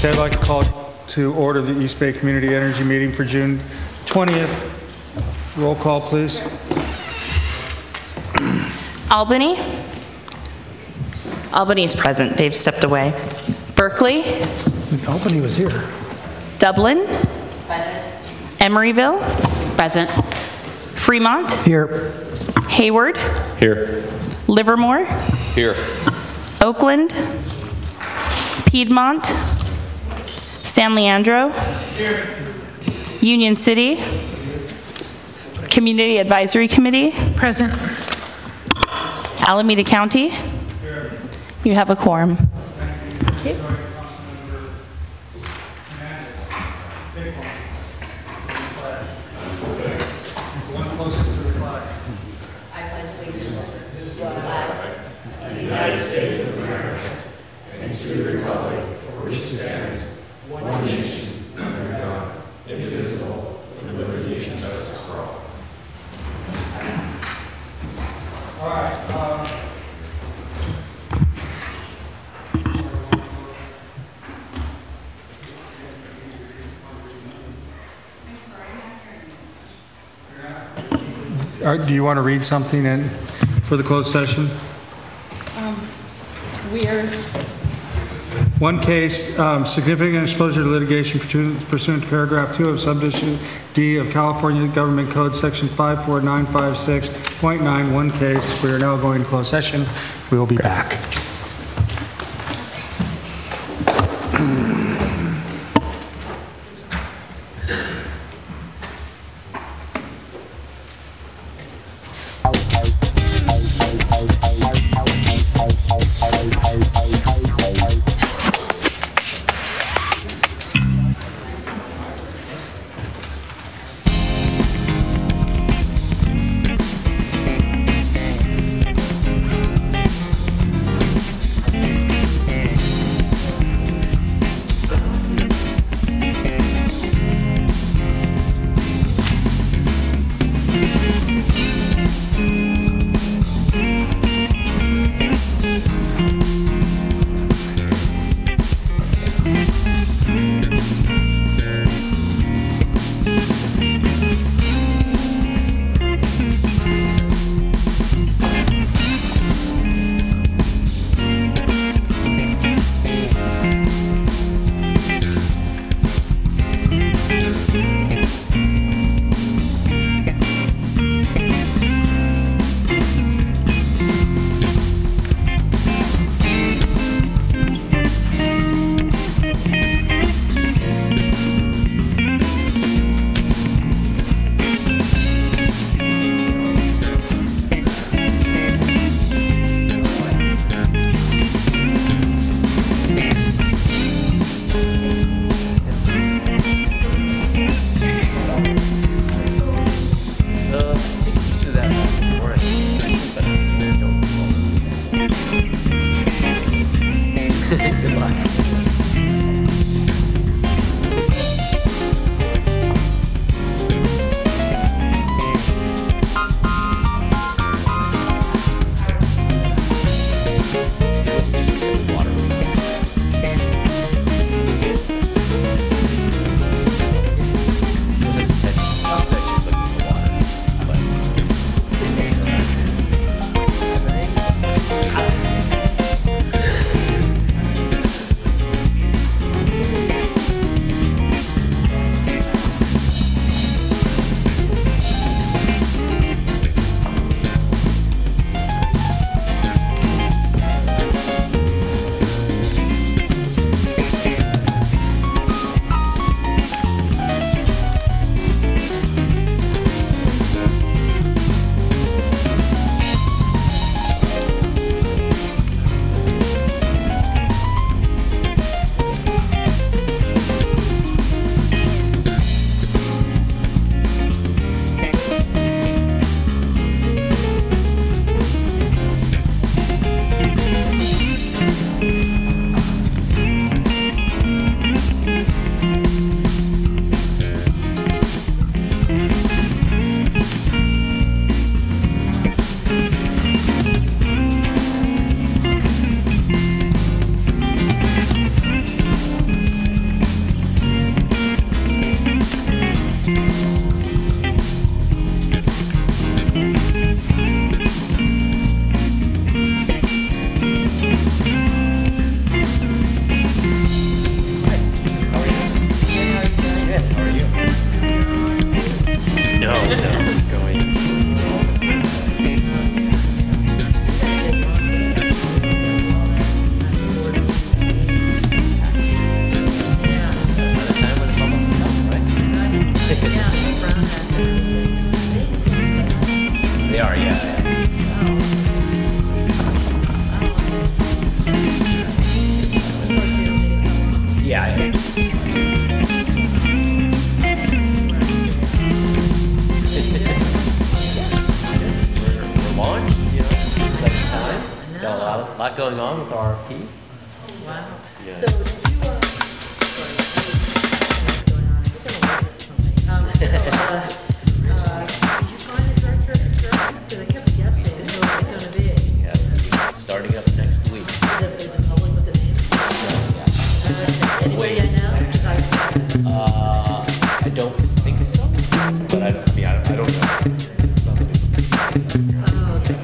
Okay, I'd like to call to order the East Bay Community Energy meeting for June 20th. Roll call, please. Albany? Albany is present. They've stepped away. Berkeley? Albany was here. Dublin? Present. Emeryville? Present. Fremont? Here. Hayward? Here. Livermore? Here. Oakland? Piedmont? San Leandro? Here. Union City? Community Advisory Committee? Present. Alameda County? Here. You have a quorum. Okay. United States of America and to the republic for which it stands, one nation, under God, indivisible, with liberty and justice for all. All right. Do you want to read something in for the closed session? One case, significant exposure to litigation pursuant to paragraph 2 of subdivision D of California Government Code section 54956.9. One case. We are now going to closed session. We will be back. lot going on with RFPs. Wow. Yeah. So you did you find the director of insurance? Because I kept guessing who it was going to be. Yeah, starting up next week. Is it public with the name? Anybody I know? 'Cause I don't think so, but I don't know. oh, okay.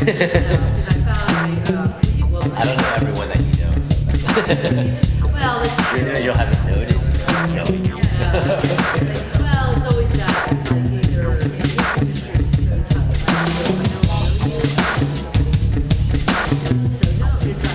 Because I found well, I don't know everyone that you know. well, it's Your individual hasn't noted. No. well, it's always that. It's like either industry's so tough. I don't know you. So no, it's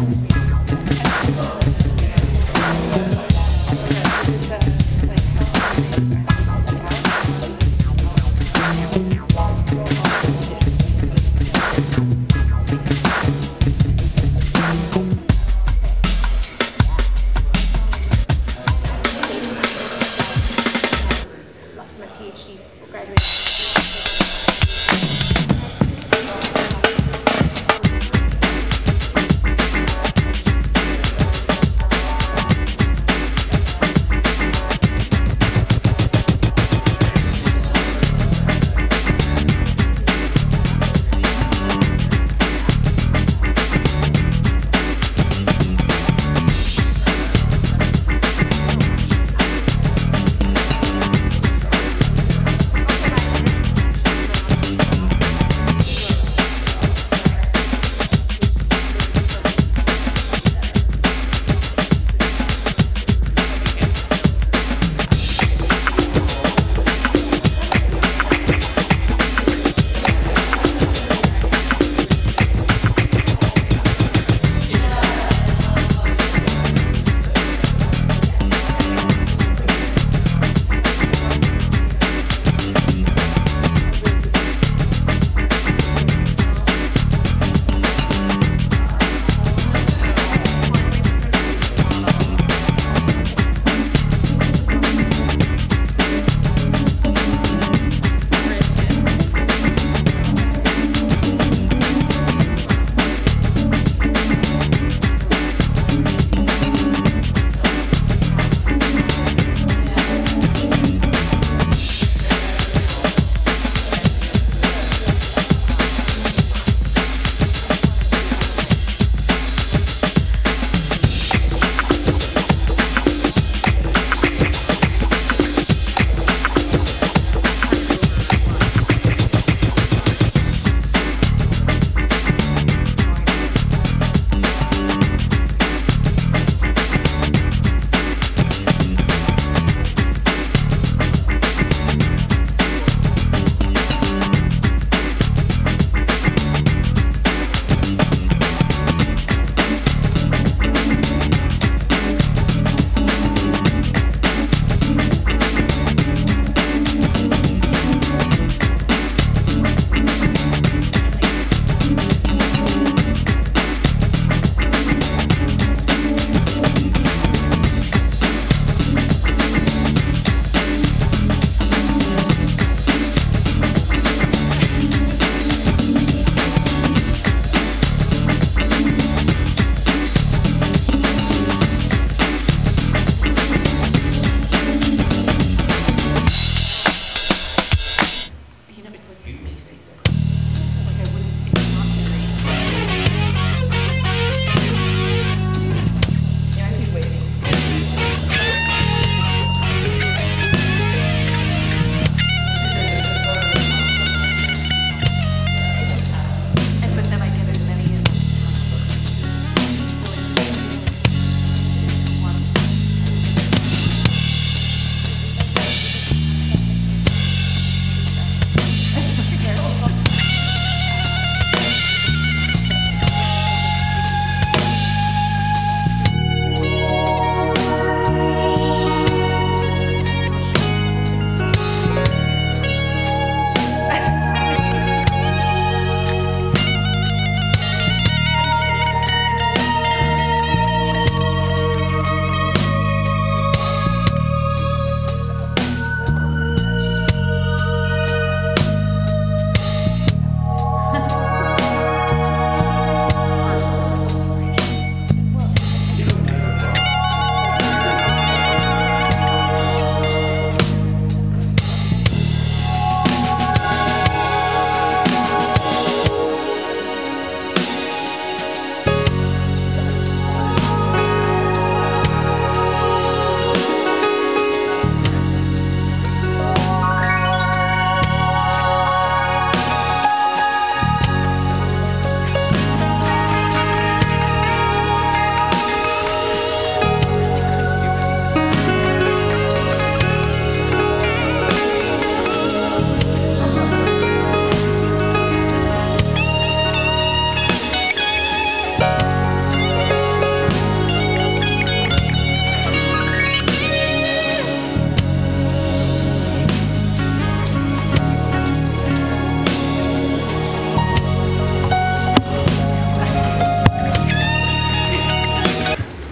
Thank you.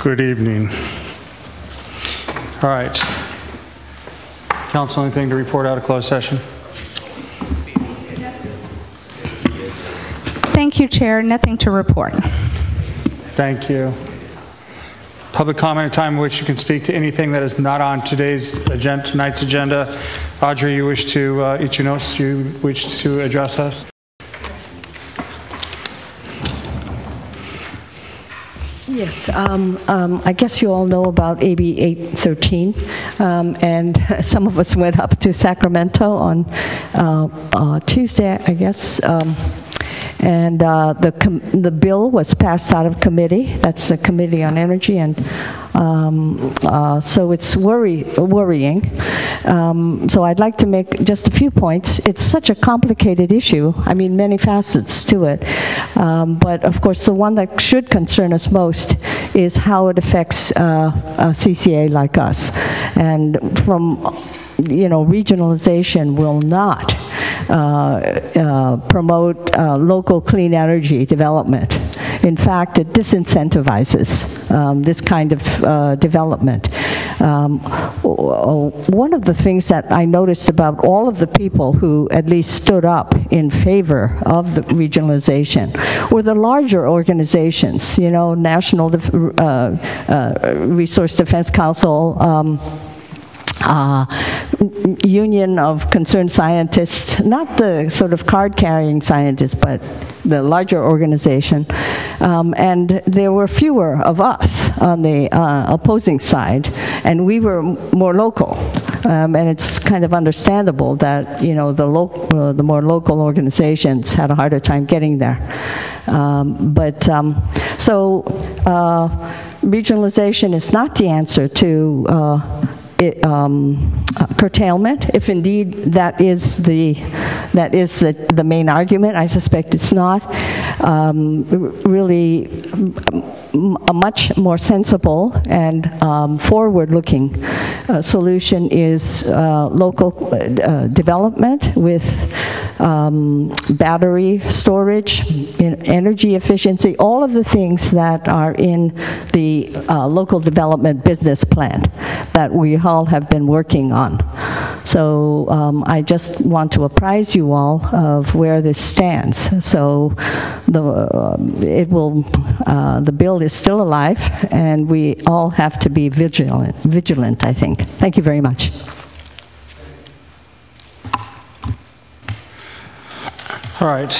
Good evening. All right. Council, anything to report out of closed session? Thank you, Chair. Nothing to report. Thank you. Public comment, a time in which you can speak to anything that is not on tonight's agenda. Audrey, you wish to, Ichinos, you wish to address us? Yes, I guess you all know about AB 813, and some of us went up to Sacramento on Tuesday, I guess, and the bill was passed out of committee. That's the Committee on Energy, and so it's worrying. So I'd like to make just a few points. It's such a complicated issue. I mean, many facets to it. But of course, the one that should concern us most is how it affects a CCA like us. And from, regionalization will not promote local clean energy development. In fact, it disincentivizes this kind of development. One of the things that I noticed about all of the people who at least stood up in favor of the regionalization were the larger organizations, National Resource Defense Council, Union of Concerned Scientists, not the sort of card-carrying scientists, but the larger organization. And there were fewer of us on the opposing side, and we were more local. And it's kind of understandable that, the more local organizations had a harder time getting there. So regionalization is not the answer to curtailment, if indeed that is the main argument. I suspect it's not. Really, a much more sensible and forward-looking solution is local development with battery storage, energy efficiency, all of the things that are in the local development business plan that we all have been working on. So I just want to apprise you all of where this stands. So the bill is still alive, and we all have to be vigilant, I think. Thank you very much. All right.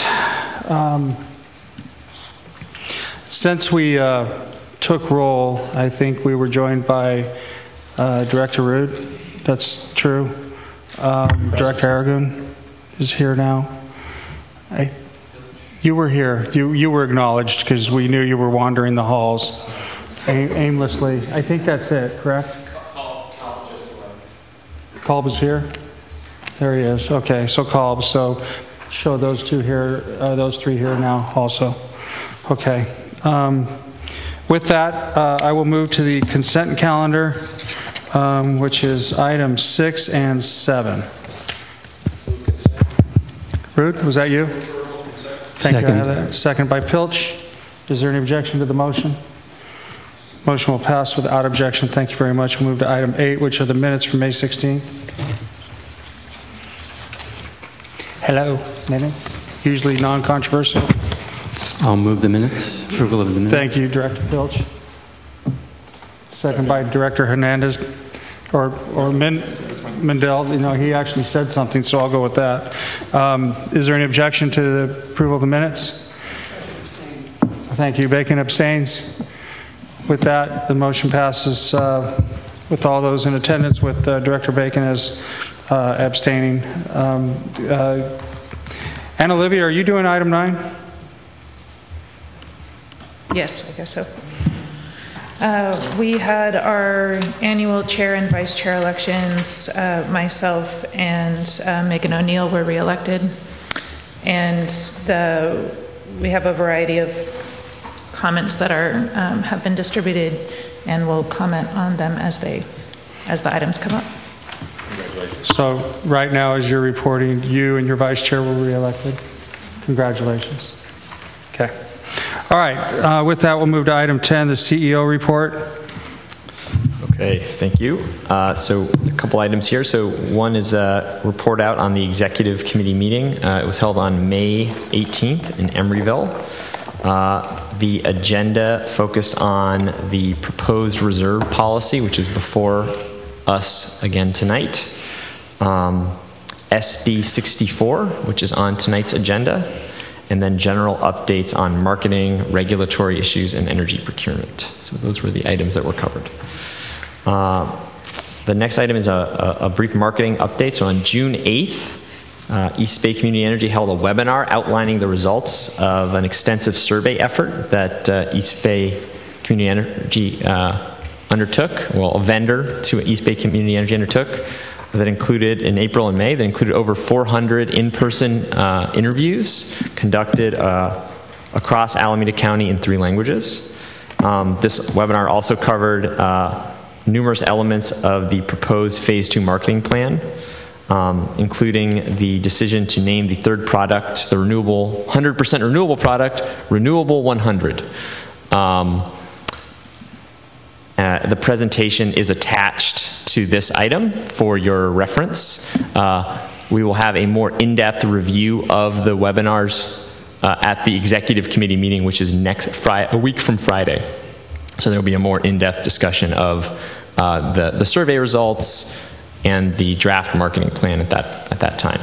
Since we took roll, I think we were joined by Director Rood. That's true. Director Aragon is here now. You were here. You were acknowledged because we knew you were wandering the halls aimlessly. I think that's it, correct? Kalb just left. Kalb is here? There he is. Okay, so Kalb. So show those two here, those three here now also. Okay. With that, I will move to the consent calendar, which is items 6 and 7. Rood, was that you? Thank you. I have that. Second by Pilch. Is there any objection to the motion? Motion will pass without objection. Thank you very much. We'll move to item 8, which are the minutes from May 16th. Hello, minutes. Usually non-controversial. I'll move the minutes. Approval of the minutes. Thank you, Director Pilch. Second by Director Hernandez, or Mendel. He actually said something, so I'll go with that. Is there any objection to the approval of the minutes? Thank you. Bacon abstains. With that, the motion passes with all those in attendance, with Director Bacon as abstaining. Anna Olivia, are you doing item 9? Yes, I guess so. We had our annual chair and vice chair elections. Myself and Megan O'Neill were reelected. And we have a variety of comments that have been distributed, and we'll comment on them as the items come up. So right now, as you're reporting, you and your vice chair were reelected. Congratulations. Okay. All right. With that, we'll move to item 10, the CEO report. Okay, thank you. So a couple items here. So one is a report out on the executive committee meeting. It was held on May 18th in Emeryville. The agenda focused on the proposed reserve policy, which is before us again tonight. SB 64, which is on tonight's agenda, and then general updates on marketing, regulatory issues, and energy procurement. So those were the items that were covered. The next item is a brief marketing update. So on June 8th, East Bay Community Energy held a webinar outlining the results of an extensive survey effort that East Bay Community Energy undertook, well, a vendor to East Bay Community Energy undertook, that included, in April and May, that included over 400 in-person interviews conducted across Alameda County in 3 languages. This webinar also covered numerous elements of the proposed Phase 2 marketing plan, including the decision to name the third product, the renewable, 100% renewable product, Renewable 100. The presentation is attached to this item for your reference. We will have a more in-depth review of the webinars at the executive committee meeting, which is next Friday, a week from Friday. So there will be a more in-depth discussion of the survey results and the draft marketing plan at that time.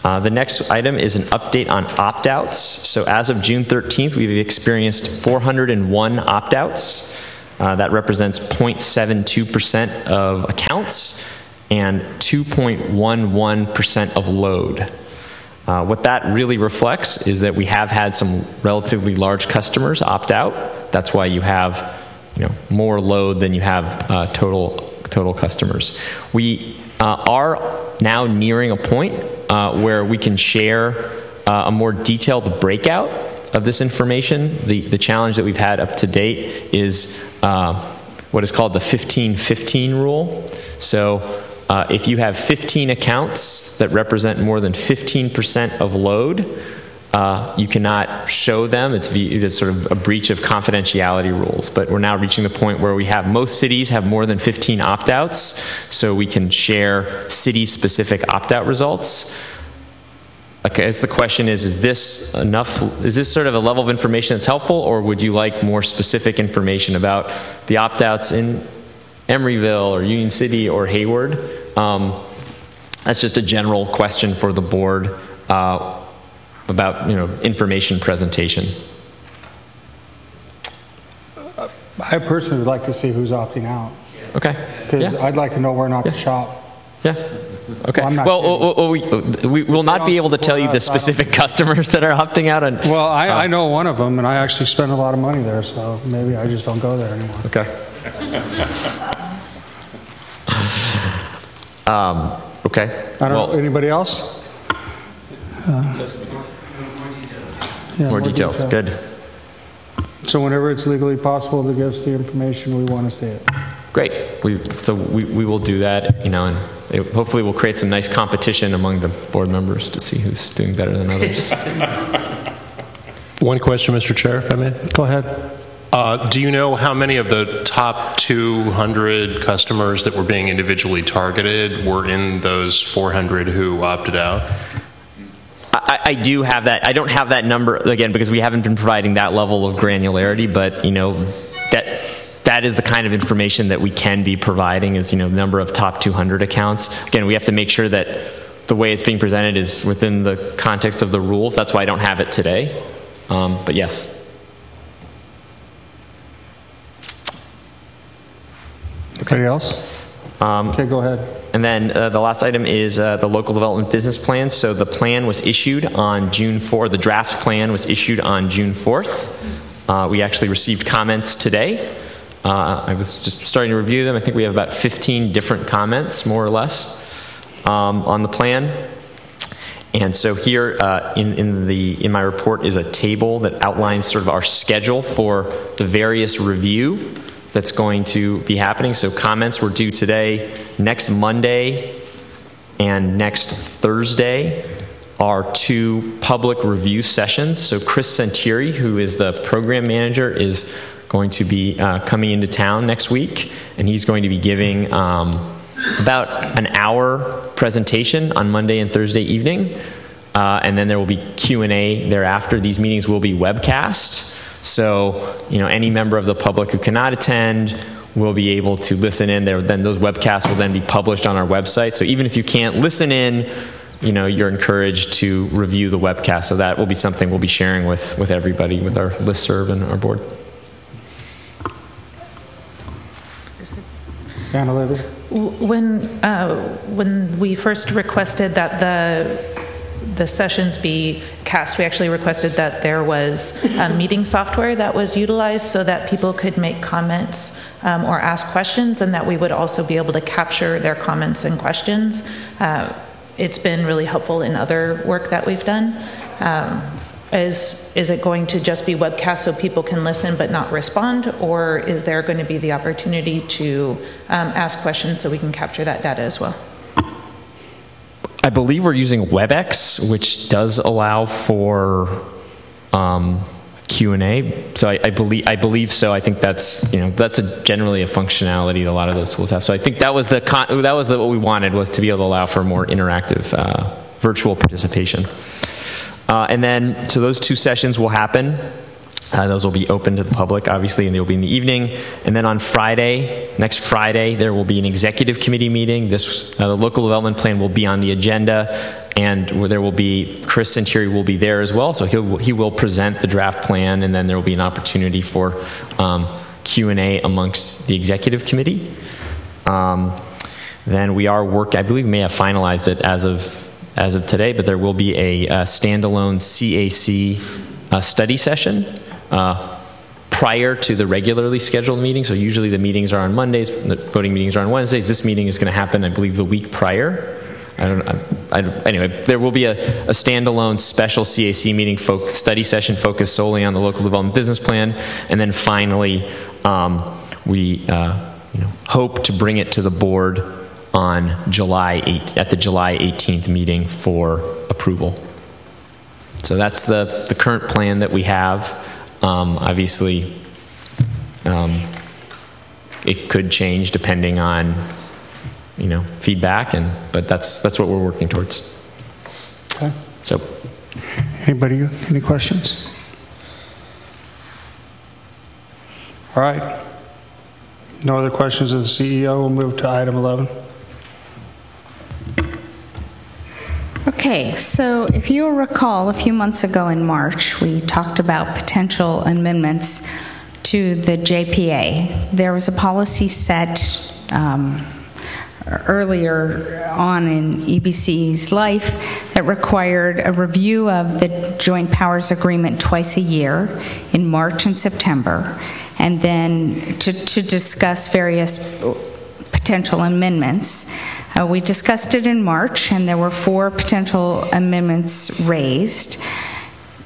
The next item is an update on opt-outs. So as of June 13th, we've experienced 401 opt-outs. That represents 0.72% of accounts and 2.11% of load. What that really reflects is that we have had some relatively large customers opt out. That's why you have, more load than you have total customers. We are now nearing a point where we can share a more detailed breakout of this information. The challenge that we've had up to date is what is called the 15-15 rule. So if you have 15 accounts that represent more than 15% of load, you cannot show them. It's sort of a breach of confidentiality rules. But we're now reaching the point where we have most cities have more than 15 opt-outs, so we can share city-specific opt-out results. Okay, so the question is this enough? Is this sort of a level of information that's helpful, or would you like more specific information about the opt-outs in Emeryville or Union City or Hayward? That's just a general question for the board about information presentation. I personally would like to see who's opting out. Okay. Because I'd like to know where not to shop. Yeah. Okay. Well, we will not be able to tell you the specific customers that are opting out. Well, I know one of them, and I actually spend a lot of money there, so maybe I just don't go there anymore. Okay. Okay. I don't know. Anybody else? More details. Good. So whenever it's legally possible to give us the information, we want to see it. Great. We will do that, and hopefully we'll create some nice competition among the board members to see who's doing better than others. One question, Mr. Chair, if I may. Go ahead. Do you know how many of the top 200 customers that were being individually targeted were in those 400 who opted out? I do have that. I don't have that number, again, because we haven't been providing that level of granularity, but, that is the kind of information that we can be providing is, the number of top 200 accounts. Again, we have to make sure that the way it's being presented is within the context of the rules. That's why I don't have it today. But yes. Anybody else? Okay, go ahead. And then the last item is the local development business plan. So the plan was issued on June 4th. The draft plan was issued on June 4th. We actually received comments today. I was just starting to review them. I think we have about 15 different comments, more or less, on the plan. And so here in my report is a table that outlines sort of our schedule for the various review that's going to be happening. So comments were due today. Next Monday and next Thursday are 2 public review sessions. So Chris Sentieri, who is the program manager, is going to be coming into town next week, and he's going to be giving about an hour presentation on Monday and Thursday evening, and then there will be Q&A thereafter. These meetings will be webcast, so any member of the public who cannot attend will be able to listen in there. Then those webcasts will then be published on our website. So even if you can't listen in, you're encouraged to review the webcast. So that will be something we'll be sharing with everybody, with our listserv and our board. Anna Levy? When we first requested that the sessions be cast, we actually requested that there was a meeting software that was utilized so that people could make comments or ask questions, and that we would also be able to capture their comments and questions. It's been really helpful in other work that we've done. Is it going to just be webcast so people can listen but not respond, or is there going to be the opportunity to ask questions so we can capture that data as well? I believe we're using WebEx, which does allow for Q&A. So I believe so. I think that's generally a functionality that a lot of those tools have. So I think that was what we wanted, was to be able to allow for more interactive virtual participation. And then, so those two sessions will happen. Those will be open to the public, obviously, and they'll be in the evening. And then on next Friday, there will be an executive committee meeting. The local development plan will be on the agenda, and there will be, Chris Sentieri will be there as well, so he will present the draft plan, and then there will be an opportunity for Q&A amongst the executive committee. Then we are I believe we may have finalized it as of today, but there will be a standalone CAC study session prior to the regularly scheduled meeting. So usually the meetings are on Mondays, the voting meetings are on Wednesdays. This meeting is going to happen, I believe, the week prior. Anyway, there will be a standalone special CAC meeting, study session focused solely on the local development business plan, and then finally, we hope to bring it to the board on at the July 18th meeting for approval. So that's the current plan that we have. Obviously, it could change depending on feedback, but that's what we're working towards. Okay. So, anybody, any questions? All right. No other questions of the CEO. We'll move to item 11. Okay, so if you'll recall, a few months ago in March, we talked about potential amendments to the JPA. There was a policy set earlier on in EBC's life that required a review of the Joint Powers Agreement twice a year in March and September, and then to discuss various potential amendments. We discussed it in March, and there were 4 potential amendments raised.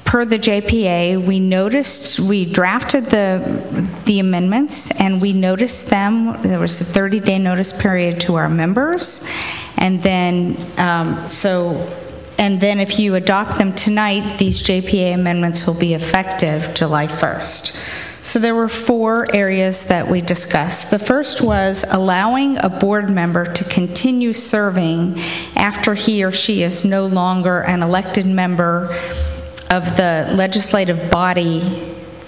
Per the JPA, we drafted the amendments, and we noticed them. There was a 30-day notice period to our members, and then if you adopt them tonight, these JPA amendments will be effective July 1st. So there were 4 areas that we discussed. The first was allowing a board member to continue serving after he or she is no longer an elected member of the legislative body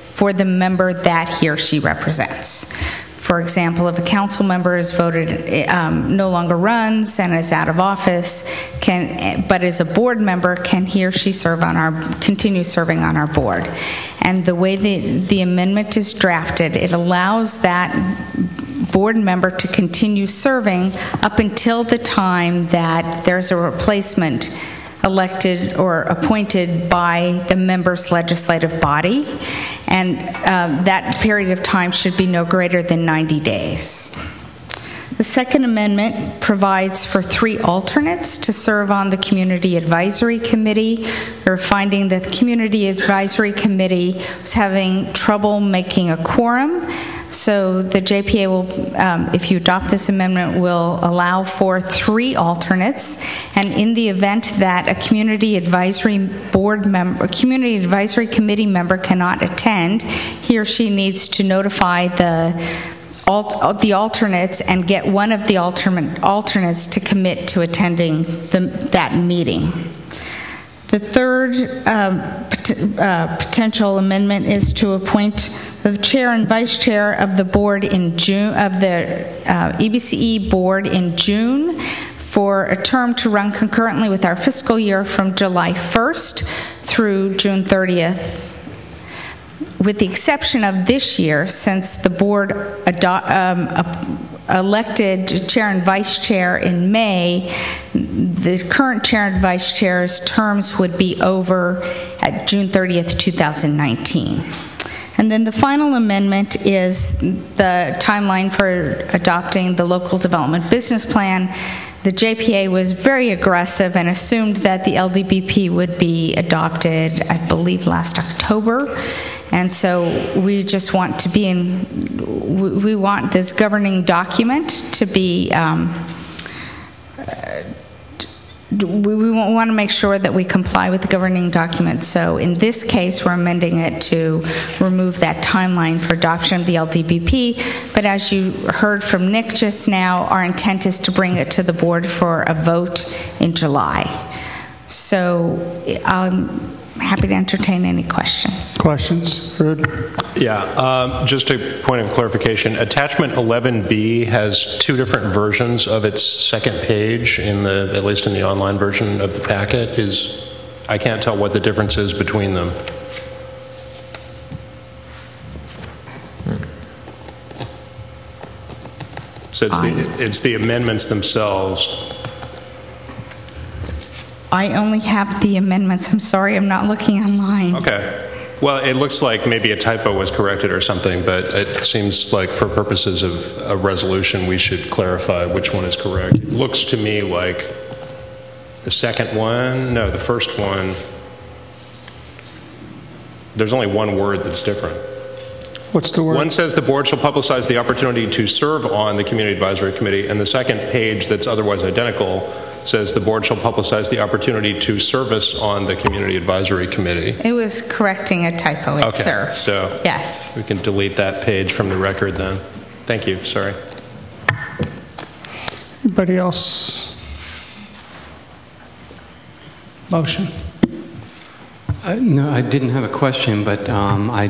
for the member that he or she represents. For example, if a council member is voted, no longer runs and is out of office, but is a board member, can he or she continue serving on our board? And the way the amendment is drafted, it allows that board member to continue serving up until the time that there's a replacement elected or appointed by the member's legislative body, and that period of time should be no greater than 90 days. The Second Amendment provides for 3 alternates to serve on the Community Advisory Committee. We're finding that the Community Advisory Committee was having trouble making a quorum, So the JPA will, if you adopt this amendment, will allow for 3 alternates, and in the event that a community advisory board member, community advisory committee member cannot attend, he or she needs to notify the alternates and get one of the alternates to commit to attending that meeting. The third potential amendment is to appoint the chair and vice chair of the board in June, of the EBCE board in June, for a term to run concurrently with our fiscal year from July 1st through June 30th. With the exception of this year, since the board elected chair and vice chair in May, the current chair and vice chair's terms would be over at June 30th, 2019. And then the final amendment is the timeline for adopting the local development business plan. The JPA was very aggressive and assumed that the LDBP would be adopted, I believe, last October. And so we just want to be we want this governing document to be, we want to make sure that we comply with the governing document. So in this case, we're amending it to remove that timeline for adoption of the LDBP. But as you heard from Nick just now, our intent is to bring it to the board for a vote in July. So I'm happy to entertain any questions. Questions? Rude? Yeah, just a point of clarification. Attachment 11B has 2 different versions of its second page, at least in the online version of the packet. I can't tell what the difference is between them. So it's the amendments themselves. I only have the amendments. I'm sorry, I'm not looking online. Okay. Well, it looks like maybe a typo was corrected or something, but it seems like for purposes of a resolution, we should clarify which one is correct. It looks to me like the second one, no, the first one, there's only one word that's different. What's the word? One says the board shall publicize the opportunity to serve on the Community Advisory Committee, and the second page that's otherwise identical says the board shall publicize the opportunity to service on the Community Advisory Committee. It was correcting a typo, it served. Okay, so yes. We can delete that page from the record then. Thank you, sorry. Anybody else? Motion? No, I didn't have a question, but I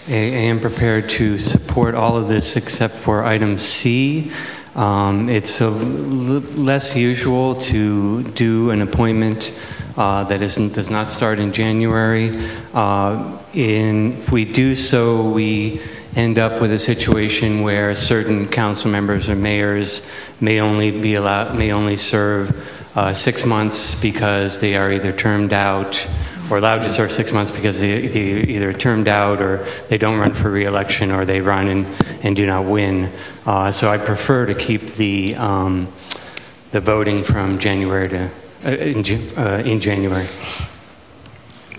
am prepared to support all of this except for item C. It's less usual to do an appointment that does not start in January. If we do so, we end up with a situation where certain council members or mayors may only serve 6 months because they are either termed out, or allowed to serve 6 months because they either termed out, or they don't run for re-election, or they run and do not win. So I prefer to keep the voting from January to in January.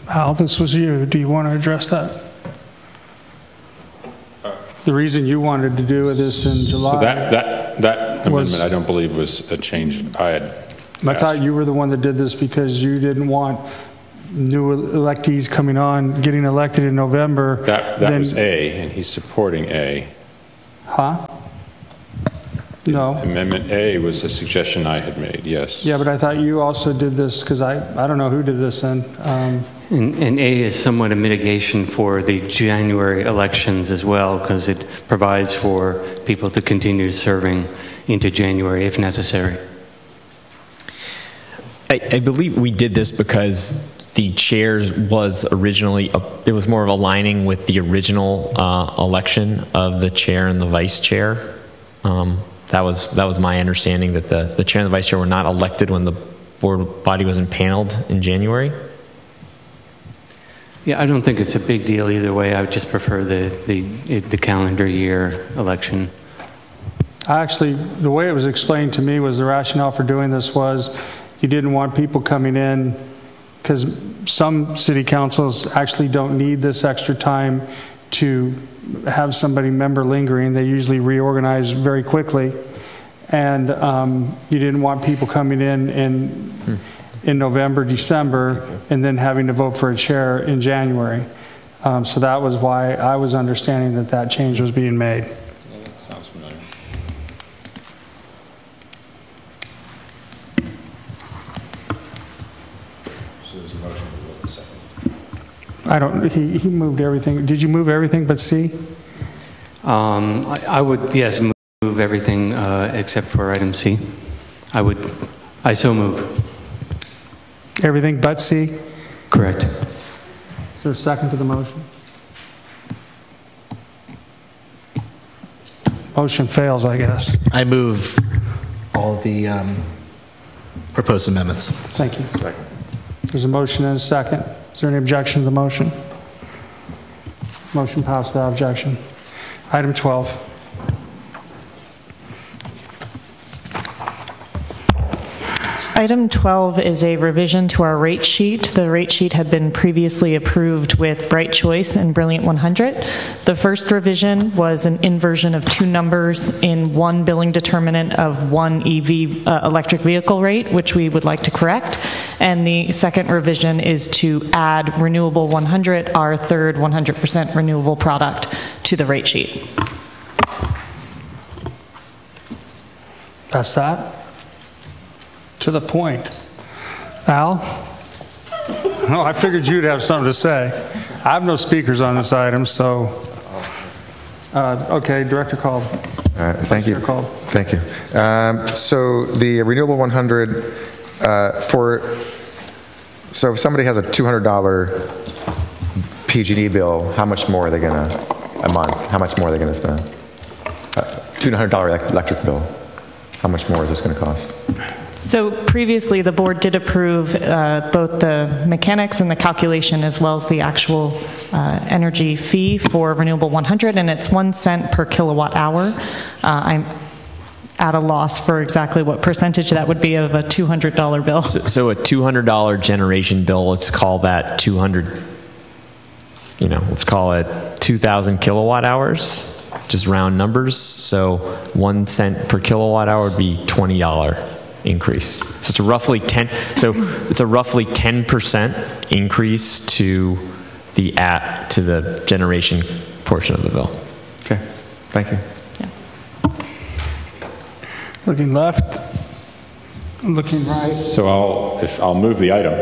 Al, this was you. Do you want to address that? The reason you wanted to do this in July. So that amendment, I don't believe, was a change I thought you were the one that did this because you didn't want new electees coming on, getting elected in November. That was A, and he's supporting A. Huh? No. Amendment A was a suggestion I had made, yes. Yeah, but I thought you also did this because I don't know who did this then. And A is somewhat a mitigation for the January elections as well, because it provides for people to continue serving into January if necessary. I believe we did this because the chairs was originally, it was more of aligning with the original election of the chair and the vice chair. That was my understanding, that the chair and the vice chair were not elected when the board body was impaneled in January. Yeah, I don't think it's a big deal either way. I would just prefer the calendar year election. Actually, the way it was explained to me was the rationale for doing this was you didn't want people coming in, because some city councils actually don't need this extra time to have somebody member lingering. They usually reorganize very quickly. And you didn't want people coming in November, December, and then having to vote for a chair in January. So that was why I was understanding that that change was being made. Sounds familiar. So there's a motion, but what's the second? I don't, he moved everything. Did you move everything but C? I would, yes, move everything except for item C. I so move. Everything but C? Correct. Is there a second to the motion? Motion fails, I guess. I move all the proposed amendments. Thank you. Second. There's a motion and a second. Is there any objection to the motion? Motion passed without objection. Item 12. Item 12 is a revision to our rate sheet. The rate sheet had been previously approved with Bright Choice and Brilliant 100. The first revision was an inversion of two numbers in one billing determinant of one EV electric vehicle rate, which we would like to correct. And the second revision is to add Renewable 100, our third 100% renewable product, to the rate sheet. That's that? To the point. Al? Oh, I figured you'd have something to say. I have no speakers on this item, so. Okay, Director Cald. Thank you. Cald. Thank you. So the Renewable 100, so if somebody has a $200 PG&E bill, how much more are they going to, a month, how much more are they going to spend? $200 electric bill, how much more is this going to cost? So previously, the board did approve both the mechanics and the calculation as well as the actual energy fee for Renewable 100, and it's 1 cent per kilowatt hour. I'm at a loss for exactly what percentage that would be of a $200 bill. So a $200 generation bill, let's call that 200, let's call it 2,000 kilowatt hours, just round numbers. So 1 cent per kilowatt hour would be $20 increase. So it's a roughly 10% increase to the generation portion of the bill. Okay, thank you. Yeah. Looking left, looking right. So I'll move the item.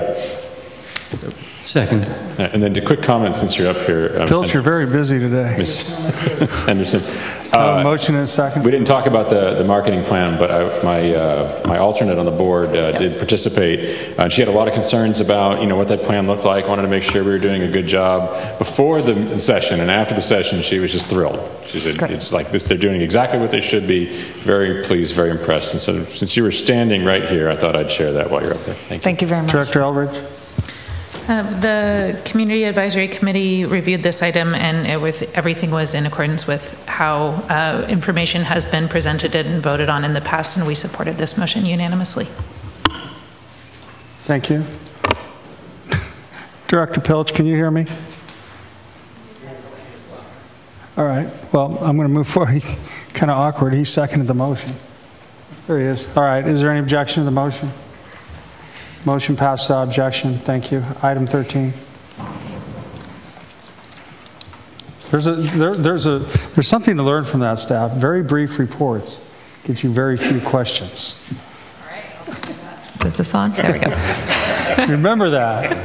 Second. And then a quick comment since you're up here. Pilch, you're very busy today. Ms. Henderson. Motion and a second. We didn't talk about the marketing plan, but my alternate on the board did participate. She had a lot of concerns about what that plan looked like. Wanted to make sure we were doing a good job before the session, and after the session, she was just thrilled. She said, "Great. It's like this. They're doing exactly what they should be." Very pleased, very impressed. And so, since you were standing right here, I thought I'd share that while you're up there. Thank you. Thank you very much. Director Eldridge. The Community Advisory Committee reviewed this item, and everything was in accordance with how information has been presented and voted on in the past, and we supported this motion unanimously. Thank you. Director Pilch, can you hear me? All right. Well, I'm going to move forward. Kind of awkward. He seconded the motion. There he is. All right. Is there any objection to the motion? Motion passed without objection. Thank you. Item 13. There's something to learn from that, staff. Very brief reports gives you very few questions. All right. Is this on? There we go. Remember that.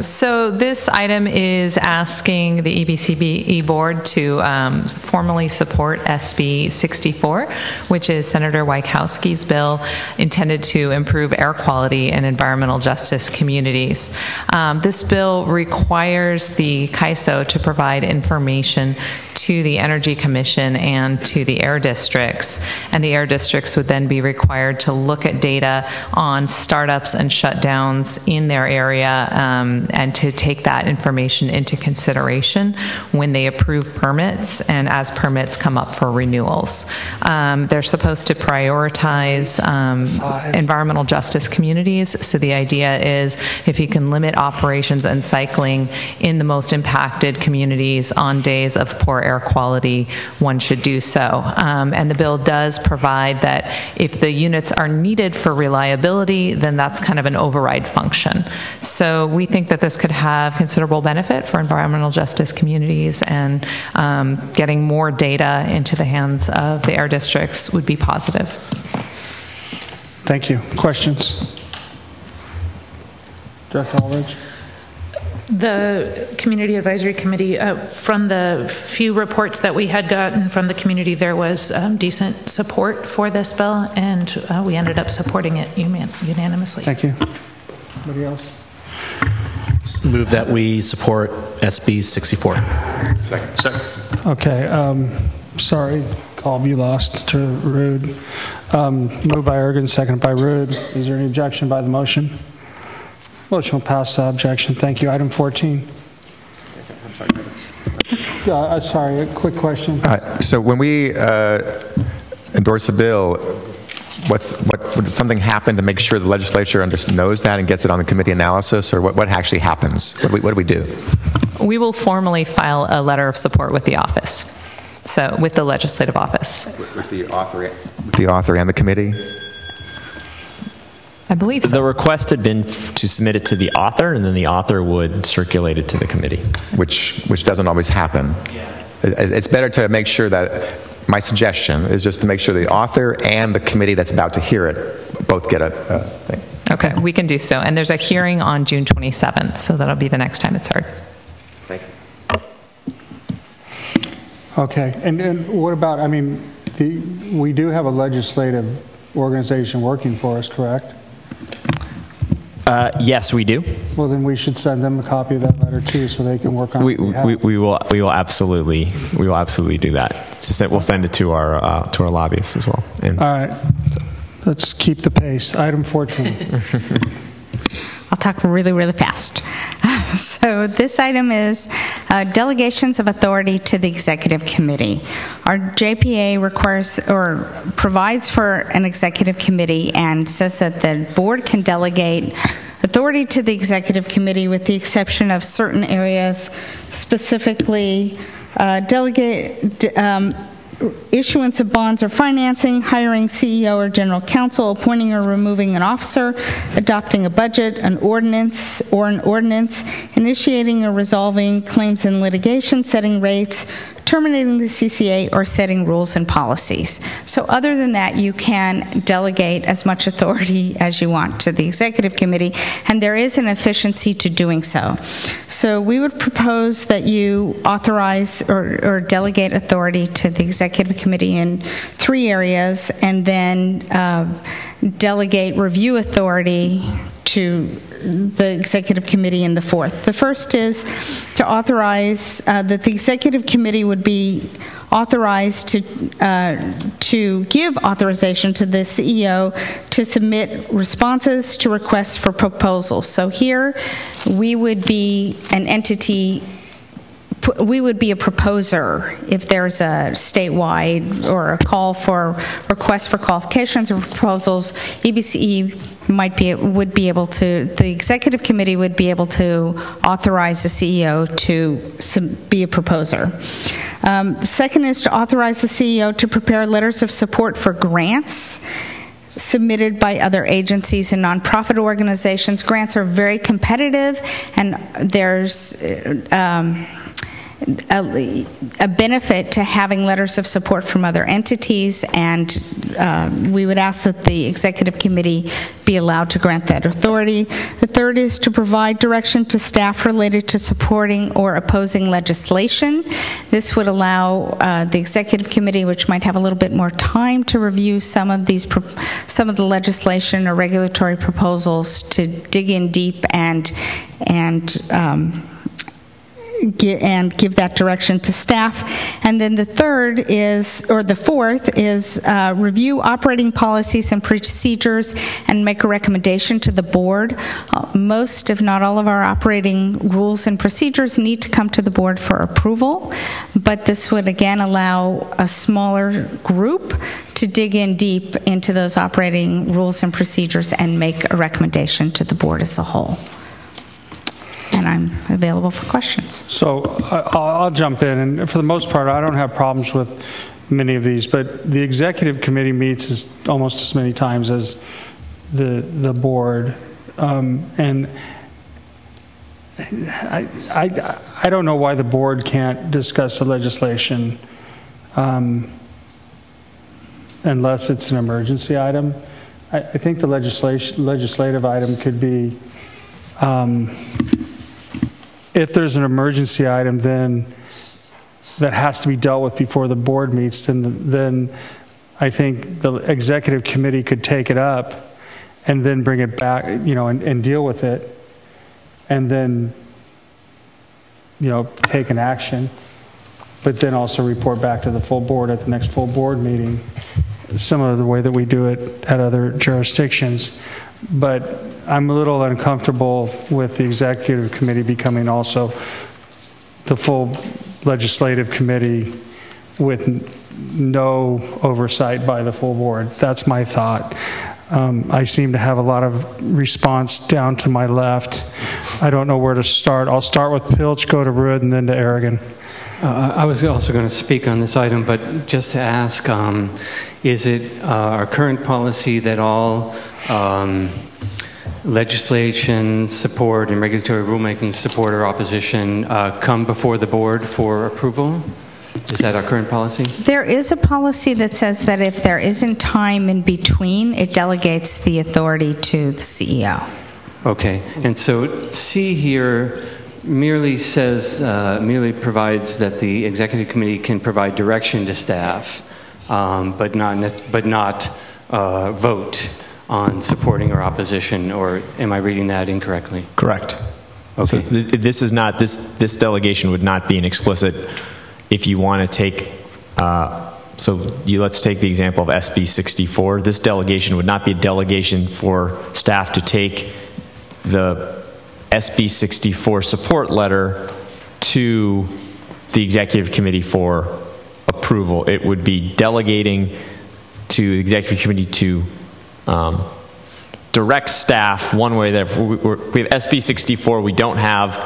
So this item is asking the EBCBE board to formally support SB 64, which is Senator Wajkowski's bill intended to improve air quality in environmental justice communities. This bill requires the CAISO to provide information to the Energy Commission and to the air districts, and the air districts would then be required to look at data on startups and shutdowns in their area and to take that information into consideration when they approve permits and as permits come up for renewals. They're supposed to prioritize environmental justice communities. So the idea is if you can limit operations and cycling in the most impacted communities on days of poor air quality, one should do so. And the bill does provide that if the units are needed for reliability, then that's kind of an override function. So we think that this could have considerable benefit for environmental justice communities, and getting more data into the hands of the air districts would be positive. Thank you. Questions? Director Aldridge? The Community Advisory Committee, from the few reports that we had gotten from the community, there was decent support for this bill, and we ended up supporting it unanimously. Thank you. Anybody else? Move that we support SB 64. Second. Okay. Sorry, Colby, you lost to Rude. Moved by Ergen, seconded by Rude. Is there any objection by the motion? Motion will pass the objection. Thank you. Item 14. Sorry, a quick question. So when we endorse a bill, would something happen to make sure the legislature knows that and gets it on the committee analysis, or what actually happens? What do we do? We will formally file a letter of support with the office, so with the legislative office. With the author and the committee? I believe so. The request had been to submit it to the author, and then the author would circulate it to the committee. Which doesn't always happen. It's better to make sure that, my suggestion is just to make sure the author and the committee that's about to hear it both get a thing. Okay, we can do so. And there's a hearing on June 27th, so that'll be the next time it's heard. Thank you. Okay. And what about, I mean, we do have a legislative organization working for us, correct? Yes, we do. Well, then we should send them a copy of that letter too, so they can work on it. We will absolutely do that. We'll send it to our lobbyists as well. And all right. Let's keep the pace. Item 14. I'll talk really, really fast. So this item is delegations of authority to the executive committee. Our JPA requires or provides for an executive committee and says that the board can delegate authority to the executive committee with the exception of certain areas, specifically issuance of bonds or financing, hiring CEO or general counsel, appointing or removing an officer, adopting a budget, an ordinance, initiating or resolving claims in litigation, setting rates, terminating the CCA, or setting rules and policies. So other than that, you can delegate as much authority as you want to the executive committee, and there is an efficiency to doing so. So we would propose that you authorize or delegate authority to the executive committee in 3 areas, and then delegate review authority to the executive committee in the 4th. The first is to authorize that the executive committee would be authorized to give authorization to the CEO to submit responses to requests for proposals. So here we would be an entity. We would be a proposer if there's a statewide or a call for requests for qualifications or proposals. EBCE would be able to, the executive committee would be able to authorize the CEO to be a proposer. The second is to authorize the CEO to prepare letters of support for grants submitted by other agencies and nonprofit organizations. Grants are very competitive, and there's a benefit to having letters of support from other entities, and we would ask that the executive committee be allowed to grant that authority. The third is to provide direction to staff related to supporting or opposing legislation. This would allow the executive committee, which might have a little bit more time to review some of the legislation or regulatory proposals, to dig in deep and and give that direction to staff. And then the fourth is review operating policies and procedures and make a recommendation to the board. Most, if not all, of our operating rules and procedures need to come to the board for approval, but this would again allow a smaller group to dig in deep into those operating rules and procedures and make a recommendation to the board as a whole. And I'm available for questions. So I'll jump in, and for the most part, I don't have problems with many of these, but the executive committee meets almost as many times as the board, and I don't know why the board can't discuss the legislation unless it's an emergency item. I think the legislative item could be, if there's an emergency item then that has to be dealt with before the board meets, then I think the executive committee could take it up and then bring it back, and deal with it, and then, take an action, but then also report back to the full board at the next full board meeting, similar to the way that we do it at other jurisdictions. But I'm a little uncomfortable with the executive committee becoming also the full legislative committee with no oversight by the full board. That's my thought. I seem to have a lot of response down to my left. I don't know where to start. I'll start with Pilch, go to Rood, and then to Aragon. I was also going to speak on this item, but just to ask, is it our current policy that all legislation support and regulatory rulemaking support or opposition come before the board for approval? Is that our current policy? There is a policy that says that if there isn't time in between, it delegates the authority to the CEO. Okay, and so C here merely says, merely provides that the executive committee can provide direction to staff, but not vote on supporting or opposition, or am I reading that incorrectly? Correct. Okay. So this is not, this delegation would not be an explicit, if you want to take, let's take the example of SB 64. This delegation would not be a delegation for staff to take the SB 64 support letter to the executive committee for approval. It would be delegating to the executive committee to direct staff one way. That we have SB 64, we don't have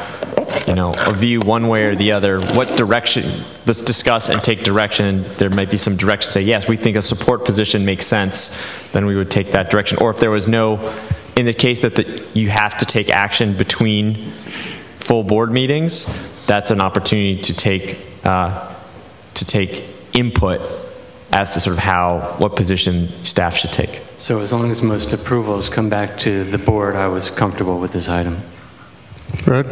a view one way or the other. What direction? Let's discuss and take direction. There might be some direction. Say yes, we think a support position makes sense. Then we would take that direction. Or if there was no, in the case that you have to take action between full board meetings, that's an opportunity to take input as to sort of what position staff should take. So as long as most approvals come back to the board, I was comfortable with this item. Right.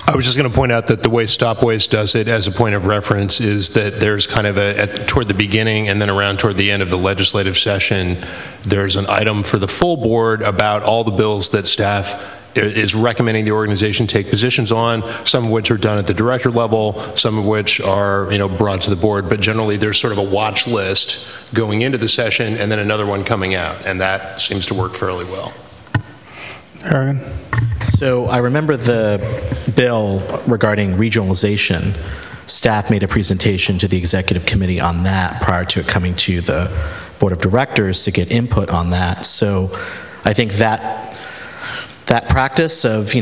I was just going to point out that the way Stop Waste does it as a point of reference is that there's kind of toward the beginning and then around toward the end of the legislative session, there's an item for the full board about all the bills that staff is recommending the organization take positions on, some of which are done at the director level, some of which are brought to the board, but generally there's sort of a watch list going into the session and then another one coming out, and that seems to work fairly well. Aragon? So I remember the bill regarding regionalization. Staff made a presentation to the executive committee on that prior to it coming to the board of directors to get input on that. So I think that practice of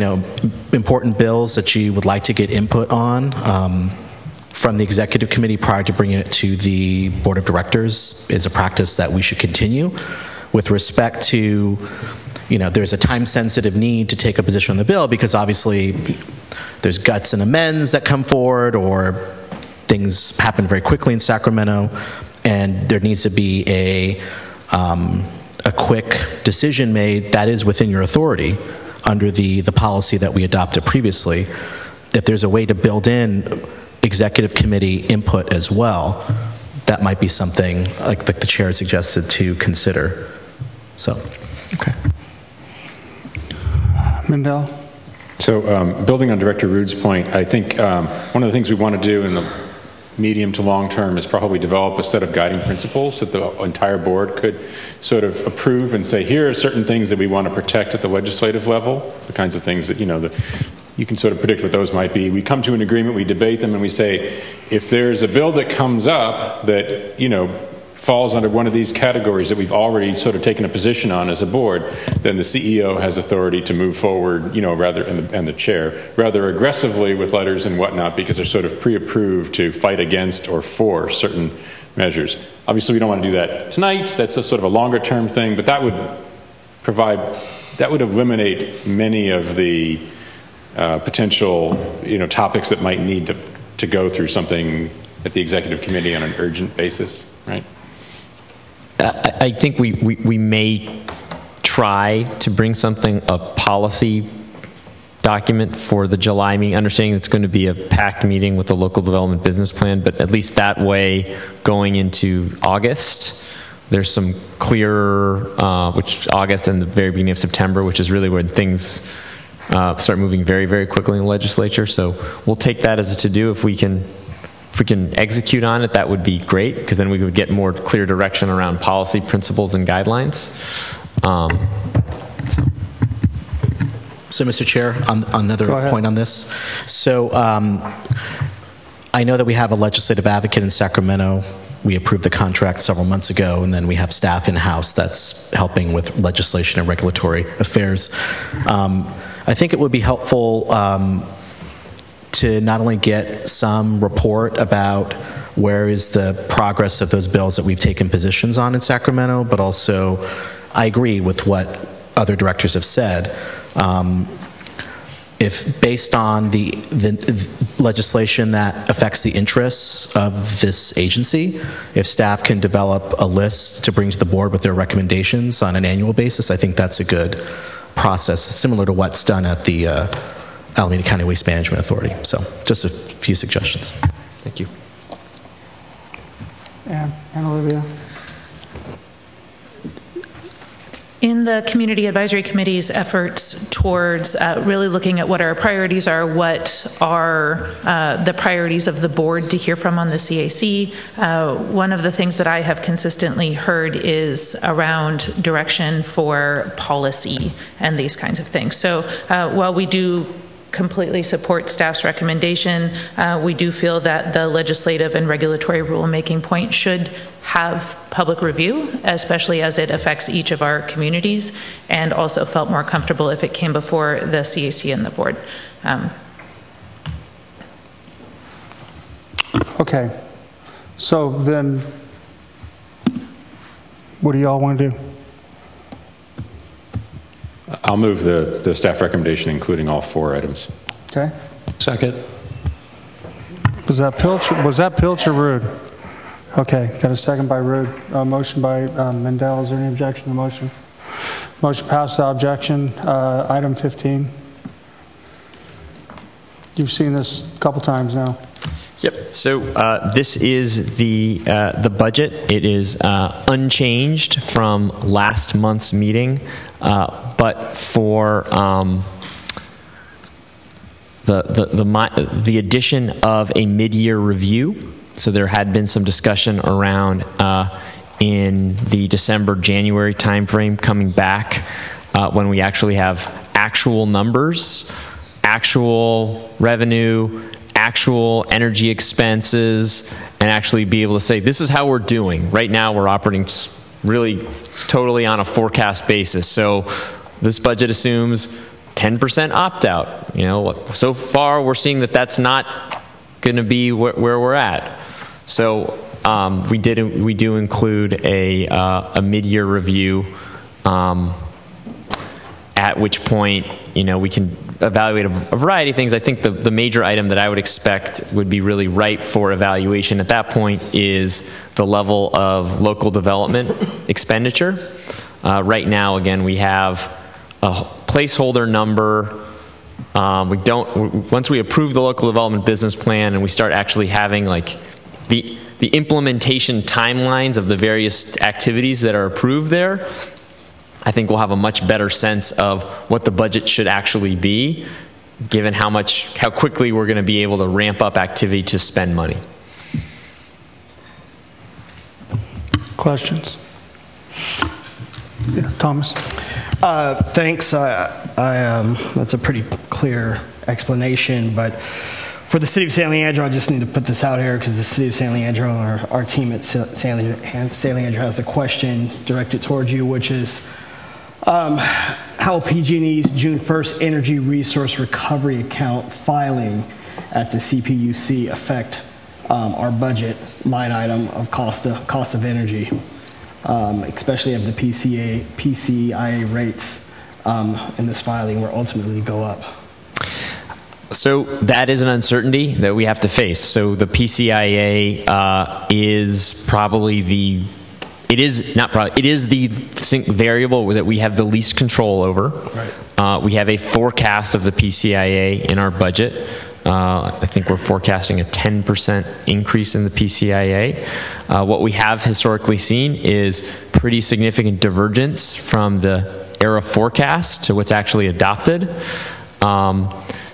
important bills that you would like to get input on from the executive committee prior to bringing it to the board of directors is a practice that we should continue. With respect to there's a time-sensitive need to take a position on the bill because obviously there's guts and amends that come forward or things happen very quickly in Sacramento, and there needs to be a quick decision made that is within your authority under the policy that we adopted previously. If there's a way to build in executive committee input as well, that might be something like the chair suggested to consider. So, okay. Mindell? So building on Director Rood's point, I think one of the things we want to do in the medium to long term is probably develop a set of guiding principles that the entire board could sort of approve and say, here are certain things that we want to protect at the legislative level, the kinds of things that, you can sort of predict what those might be. We come to an agreement, we debate them, and we say, if there's a bill that comes up that, falls under one of these categories that we've already sort of taken a position on as a board, then the CEO has authority to move forward, and the chair, rather aggressively with letters and whatnot, because they're sort of pre-approved to fight against or for certain measures. Obviously, we don't want to do that tonight. That's a sort of a longer term thing, but that would eliminate many of the potential, topics that might need to go through something at the executive committee on an urgent basis, right? I think we may try to bring a policy document for the July meeting, understanding it's going to be a packed meeting with the local development business plan, but at least that way, going into August, there's some clearer, which August and the very beginning of September, which is really when things start moving very, very quickly in the legislature. So we'll take that as a to-do. If we can execute on it, that would be great, because then we would get more clear direction around policy principles and guidelines. So, Mr. Chair, on another point on this. So, I know that we have a legislative advocate in Sacramento. We approved the contract several months ago, and then we have staff in-house that's helping with legislation and regulatory affairs. I think it would be helpful to not only get some report about where is the progress of those bills that we've taken positions on in Sacramento, but also I agree with what other directors have said. If based on the legislation that affects the interests of this agency, if staff can develop a list to bring to the board with their recommendations on an annual basis, I think that's a good process, similar to what's done at the Alameda County Waste Management Authority. So just a few suggestions. Thank you. And Olivia? In the Community Advisory Committee's efforts towards really looking at what our priorities are, what are the priorities of the board to hear from on the CAC, one of the things that I have consistently heard is around direction for policy and these kinds of things. So while we do completely support staff's recommendation, we do feel that the legislative and regulatory rulemaking point should have public review, especially as it affects each of our communities, and also felt more comfortable if it came before the CAC and the board. Okay, so then what do y'all want to do? I'll move the staff recommendation, including all 4 items. Okay. Second. Was that Pilch or Rood? Okay, got a second by Rood. Motion by Mendel. Is there any objection to the motion? Motion passed without objection. Item 15. You've seen this a couple times now. Yep. So this is the budget. It is unchanged from last month's meeting, but for the addition of a mid-year review. So there had been some discussion around in the December-January timeframe coming back when we actually have actual numbers, actual revenue, actual energy expenses, and actually be able to say, this is how we're doing. Right now we're operating really totally on a forecast basis. So this budget assumes 10% opt-out. So far we're seeing that that's not going to be where we're at. So we do include a mid-year review, at which point we can evaluate a variety of things. I think the major item that I would expect would be really ripe for evaluation at that point is the level of local development expenditure. Right now, again, we have a placeholder number. Once we approve the local development business plan and we start actually having the implementation timelines of the various activities that are approved there, I think we'll have a much better sense of what the budget should actually be. given how quickly we're going to be able to ramp up activity to spend money. Questions? Yeah, Thomas. Thanks. That's a pretty clear explanation, but for the city of San Leandro, I just need to put this out here because the city of San Leandro and our team at San Leandro has a question directed towards you, which is how PG&E's June 1st Energy Resource Recovery Account filing at the CPUC affect our budget line item of cost of energy, especially of the PCIA rates in this filing will ultimately go up. So that is an uncertainty that we have to face. So the PCIA is probably it is the variable that we have the least control over. Right. We have a forecast of the PCIA in our budget. I think we're forecasting a 10% increase in the PCIA. What we have historically seen is pretty significant divergence from the ERA forecast to what's actually adopted.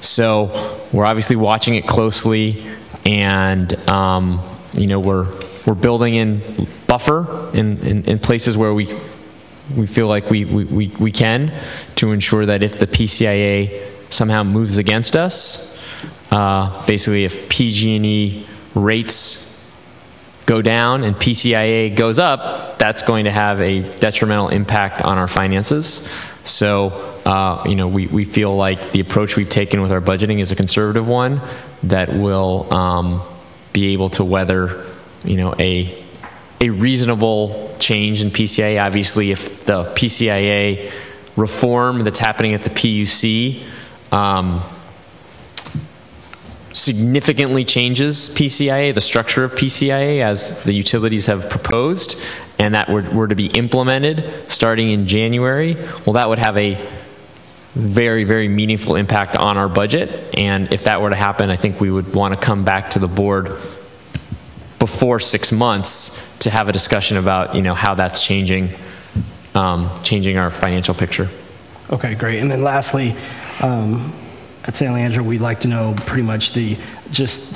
So we're obviously watching it closely, and we're building in buffer in places where we feel like we can, to ensure that if the PCIA somehow moves against us, basically if PG&E rates go down and PCIA goes up, that's going to have a detrimental impact on our finances. So we feel like the approach we've taken with our budgeting is a conservative one that will be able to weather a reasonable change in PCIA. Obviously, if the PCIA reform that's happening at the PUC significantly changes PCIA, the structure of PCIA as the utilities have proposed, and that were to be implemented starting in January, well, that would have a very, very meaningful impact on our budget. And if that were to happen, I think we would want to come back to the board before 6 months to have a discussion about how that's changing our financial picture. Okay, great. And then lastly, at San Leandro, we'd like to know pretty much the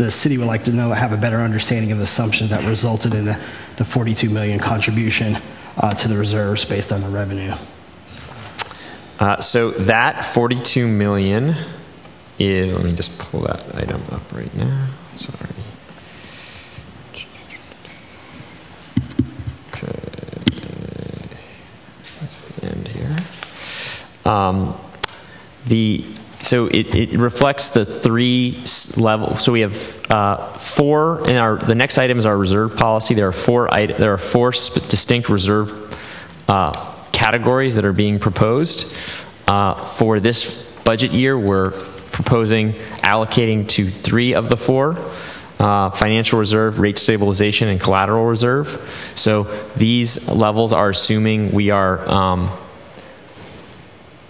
city would like to have a better understanding of the assumptions that resulted in the 42 million contribution to the reserves based on the revenue. So that 42 million is, let me just pull that item up right now. Sorry. Okay. That's the end here. So it reflects the 3 levels. So we have 4 in our. The next item is our reserve policy. There are 4 distinct reserve categories that are being proposed. For this budget year, we're proposing allocating to 3 of the 4: financial reserve, rate stabilization, and collateral reserve. So these levels are assuming we are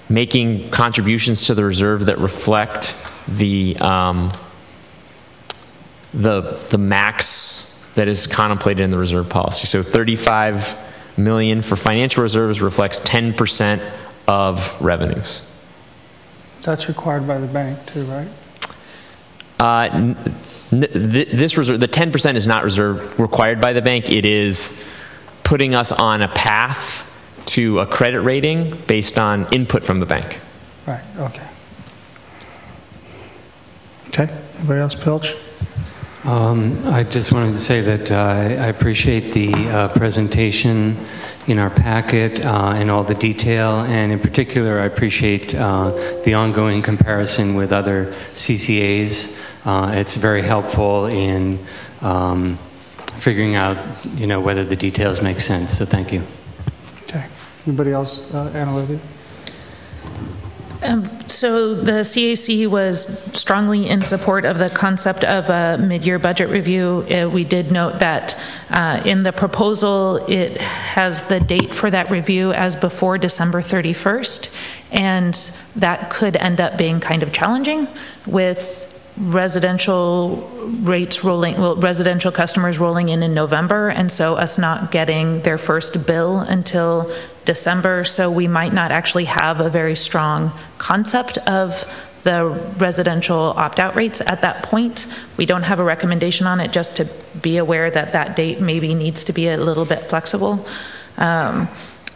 making contributions to the reserve that reflect the max that is contemplated in the reserve policy. So 35 million for financial reserves reflects 10% of revenues. That's required by the bank too, right? This reserve, the 10% is not required by the bank. It is putting us on a path to a credit rating based on input from the bank. Right, okay. Okay, anybody else? Pilch? I just wanted to say that I appreciate the presentation in our packet and all the detail, and in particular I appreciate the ongoing comparison with other CCAs. It's very helpful in figuring out whether the details make sense, so thank you. Okay, anybody else? Anna Olivia? So the CAC was strongly in support of the concept of a mid-year budget review. We did note that in the proposal, it has the date for that review as before December 31st, and that could end up being kind of challenging with residential rates residential customers rolling in November, and so us not getting their first bill until December. So we might not actually have a very strong concept of the residential opt-out rates at that point. We don't have a recommendation on it, just to be aware that that date maybe needs to be a little bit flexible.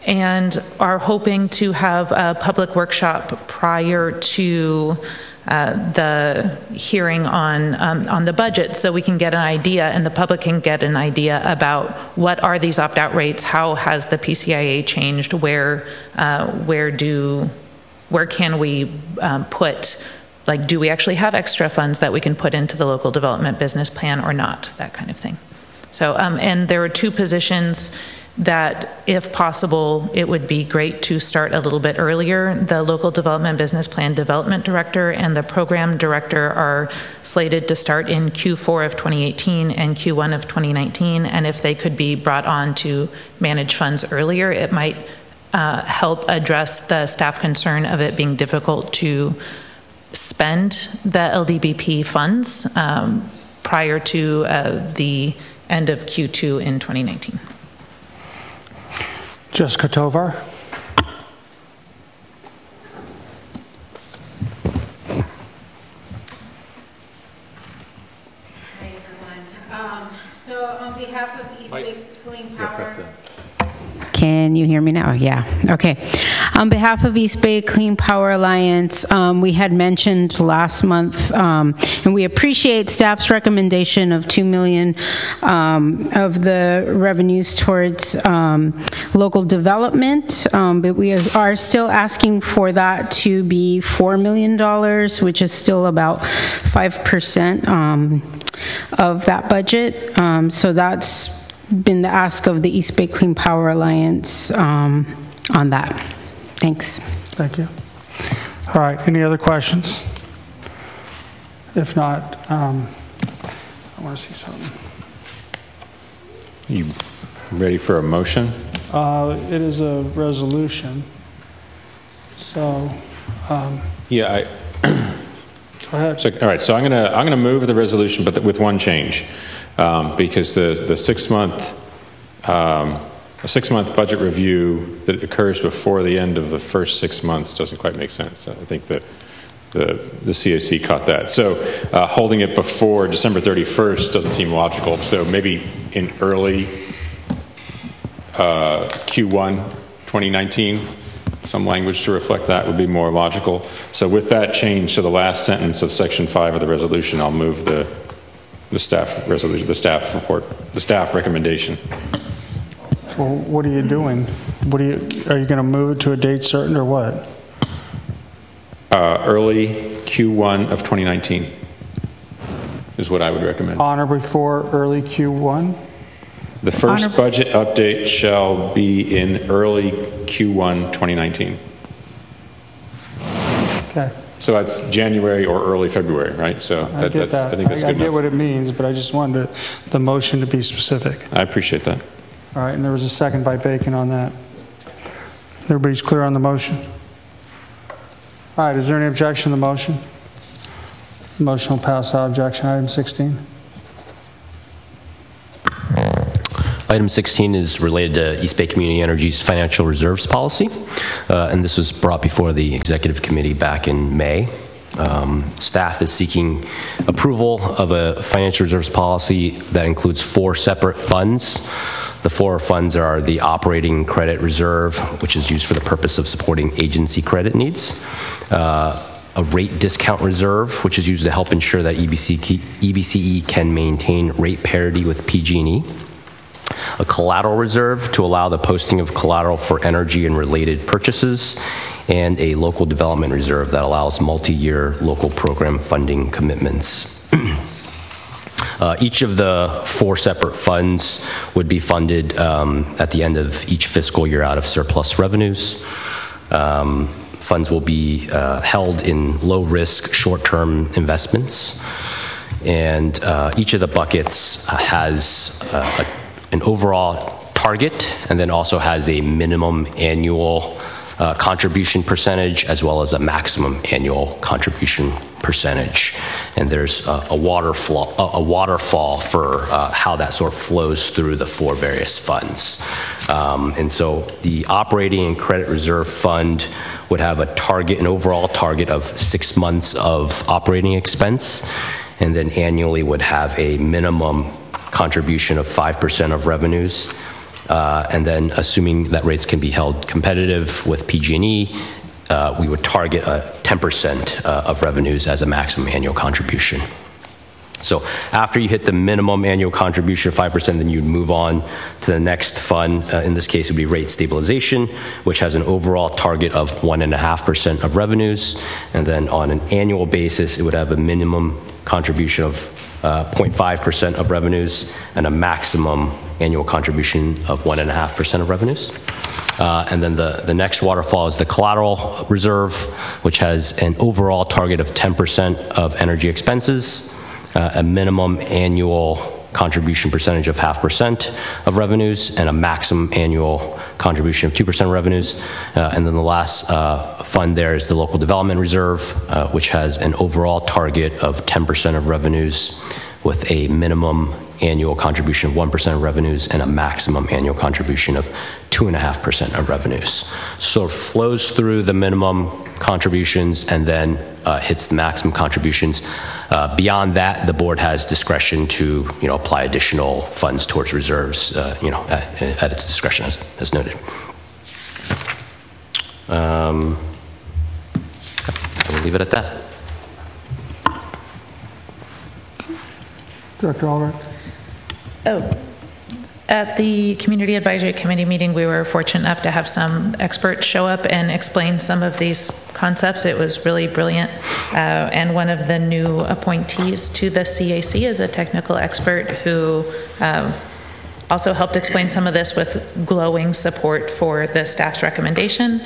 And are hoping to have a public workshop prior to the hearing on the budget, so we can get an idea and the public can get an idea about what are these opt-out rates, how has the PCIA changed, where can we put, like, do we actually have extra funds that we can put into the local development business plan or not, that kind of thing. So, and there are two positions that, if possible, it would be great to start a little bit earlier. The local development business plan development director and the program director are slated to start in Q4 of 2018 and Q1 of 2019, and if they could be brought on to manage funds earlier, it might help address the staff concern of it being difficult to spend the LDBP funds prior to the end of Q2 in 2019. Jessica Tovar. Hi, everyone. So on behalf of East Bay Clean Power... Can you hear me now? Yeah. Okay. On behalf of East Bay Clean Power Alliance, we had mentioned last month, and we appreciate staff's recommendation of $2 million of the revenues towards local development, but we are still asking for that to be $4 million, which is still about 5% of that budget. So that's been the ask of the East Bay Clean Power Alliance on that. Thanks. Thank you. All right, any other questions? If not, I want to see something. You ready for a motion? It is a resolution. So, yeah, go ahead. So, all right, so I'm gonna move the resolution, but with one change, because the 6 month a 6 month budget review that occurs before the end of the first 6 months doesn't quite make sense. I think that the CAC caught that. So holding it before December 31st doesn't seem logical. So maybe in early Q1 2019, some language to reflect that would be more logical. So with that change to the last sentence of section 5 of the resolution, I'll move the staff resolution, the staff report, the staff recommendation. Well, what are you doing? Are you going to move it to a date certain or what? Early Q1 of 2019 is what I would recommend. On or before early Q1? The first budget update shall be in early Q1 2019. Okay. So that's January or early February, right? So I get that. I think that's good I get enough. what it means, but I just wanted the motion to be specific. I appreciate that. All right, and there was a second by Bacon on that. Everybody's clear on the motion? All right, is there any objection to the motion? The motion will pass without objection. Item 16. Item 16 is related to East Bay Community Energy's financial reserves policy, and this was brought before the executive committee back in May. Staff is seeking approval of a financial reserves policy that includes 4 separate funds. The 4 funds are the operating credit reserve, which is used for the purpose of supporting agency credit needs, a rate discount reserve, which is used to help ensure that EBCE can maintain rate parity with PG&E, a collateral reserve to allow the posting of collateral for energy and related purchases, and a local development reserve that allows multi-year local program funding commitments. Each of the 4 separate funds would be funded at the end of each fiscal year out of surplus revenues. Funds will be held in low-risk, short-term investments, and each of the buckets has an overall target and then also has a minimum annual contribution percentage as well as a maximum annual contribution percentage. And there's a waterfall for how that sort of flows through the 4 various funds. And so the operating and credit reserve fund would have an overall target of 6 months of operating expense, and then annually would have a minimum contribution of 5% of revenues. And then assuming that rates can be held competitive with PG&E, we would target 10% of revenues as a maximum annual contribution. So after you hit the minimum annual contribution of 5%, then you'd move on to the next fund. In this case, it would be rate stabilization, which has an overall target of 1.5% of revenues. And then on an annual basis, it would have a minimum contribution of 0.5% of revenues and a maximum annual contribution of 1.5% of revenues. And then the next waterfall is the collateral reserve, which has an overall target of 10% of energy expenses, a minimum annual contribution percentage of 0.5% of revenues, and a maximum annual contribution of 2% of revenues. And then the last fund there is the local development reserve, which has an overall target of 10% of revenues with a minimum annual contribution of 1% of revenues and a maximum annual contribution of 2.5% of revenues. So it flows through the minimum contributions and then hits the maximum contributions. Beyond that, the board has discretion to apply additional funds towards reserves at its discretion as noted. I will leave it at that. Director Albright. At the Community Advisory Committee meeting, we were fortunate enough to have some experts show up and explain some of these concepts. It was really brilliant. And one of the new appointees to the CAC is a technical expert who also helped explain some of this with glowing support for the staff's recommendation,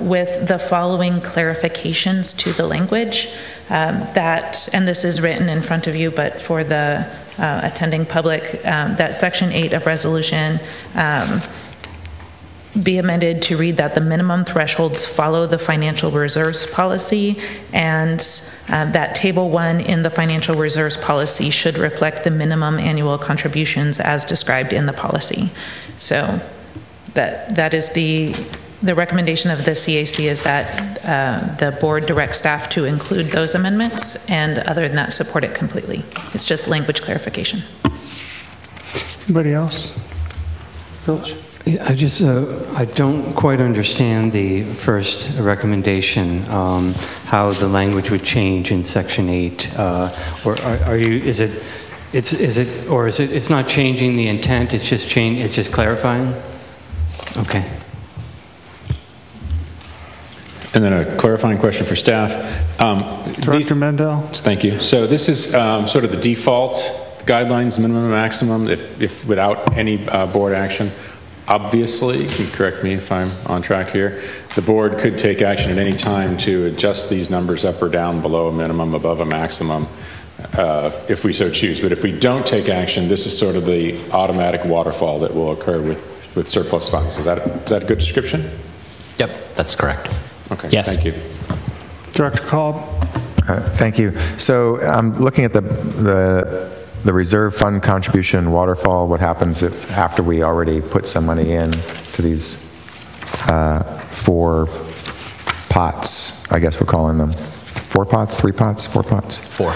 with the following clarifications to the language and this is written in front of you, but for the attending public, that Section 8 of resolution be amended to read that the minimum thresholds follow the financial reserves policy, and that Table 1 in the financial reserves policy should reflect the minimum annual contributions as described in the policy. So that is the recommendation of the CAC is that the board directs staff to include those amendments, and other than that, support it completely. It's just language clarification. Anybody else? Philch? I don't quite understand the first recommendation, how the language would change in Section 8. It's not changing the intent, it's just clarifying? Okay. And then a clarifying question for staff. Director Mendel. Thank you. So this is sort of the default guidelines, minimum and maximum, if without any board action. Obviously, you can correct me if I'm on track here, the board could take action at any time to adjust these numbers up or down, below a minimum, above a maximum, if we so choose. But if we don't take action, this is sort of the automatic waterfall that will occur with surplus funds. Is that a good description? Yep, that's correct. Okay, yes. Thank you. Director Cobb. Thank you. So I'm looking at the reserve fund contribution waterfall. What happens if after we already put some money in to these 4 pots, I guess we're calling them 4 pots, 3 pots, 4 pots? 4.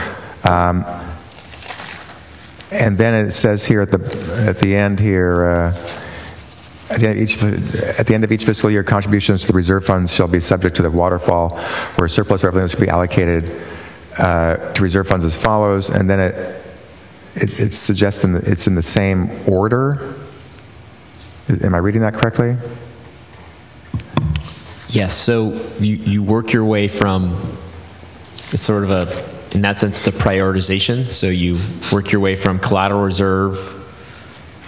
And then it says here at the end here, at the end of each fiscal year, contributions to the reserve funds shall be subject to the waterfall, where surplus revenues should be allocated to reserve funds as follows. And then it's suggesting that it's in the same order. Am I reading that correctly? Yes. So you work your way from it's sort of in that sense, the prioritization. So you work your way from collateral reserve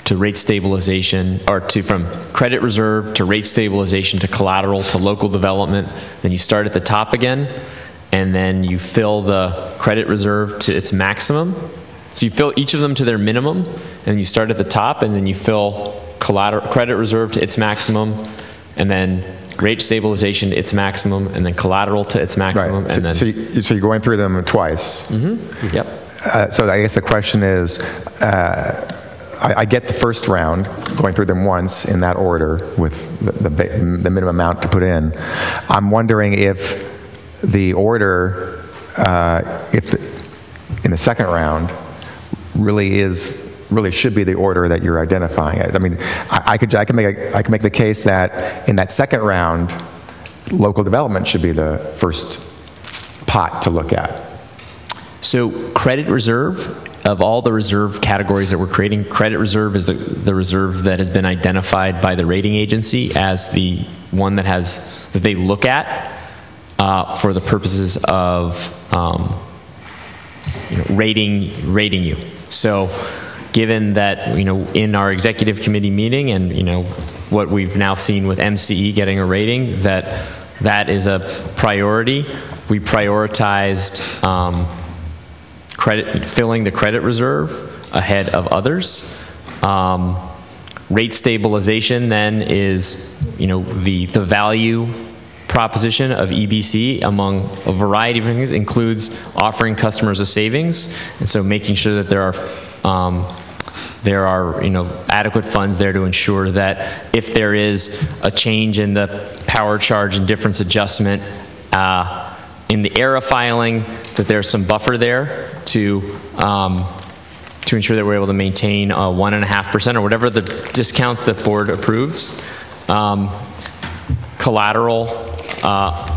to rate stabilization, or from credit reserve to rate stabilization to collateral to local development. Then you start at the top again, and then you fill the credit reserve to its maximum. So you fill each of them to their minimum, and you start at the top, and then you fill credit reserve to its maximum, and then rate stabilization to its maximum, and then collateral to its maximum, Right. and then. So you're going through them twice. Mm-hmm. Yep. So I guess the question is, I get the first round, going through them once in that order with the minimum amount to put in. I'm wondering if the order, in the second round, really should be the order that you're identifying. I mean, I can make the case that in that second round, local development should be the first pot to look at. So credit reserve, of all the reserve categories that we're creating, credit reserve is the reserve that has been identified by the rating agency as the one that they look at for the purposes of rating you. So given that, in our executive committee meeting and, what we've now seen with MCE getting a rating, that is a priority. We prioritized filling the credit reserve ahead of others. Rate stabilization then is, the value proposition of EBC among a variety of things includes offering customers a savings, and so making sure that there are adequate funds there to ensure that if there is a change in the power charge and difference adjustment in the ERA filing, that there's some buffer there to ensure that we're able to maintain 1.5% or whatever the discount the board approves. Collateral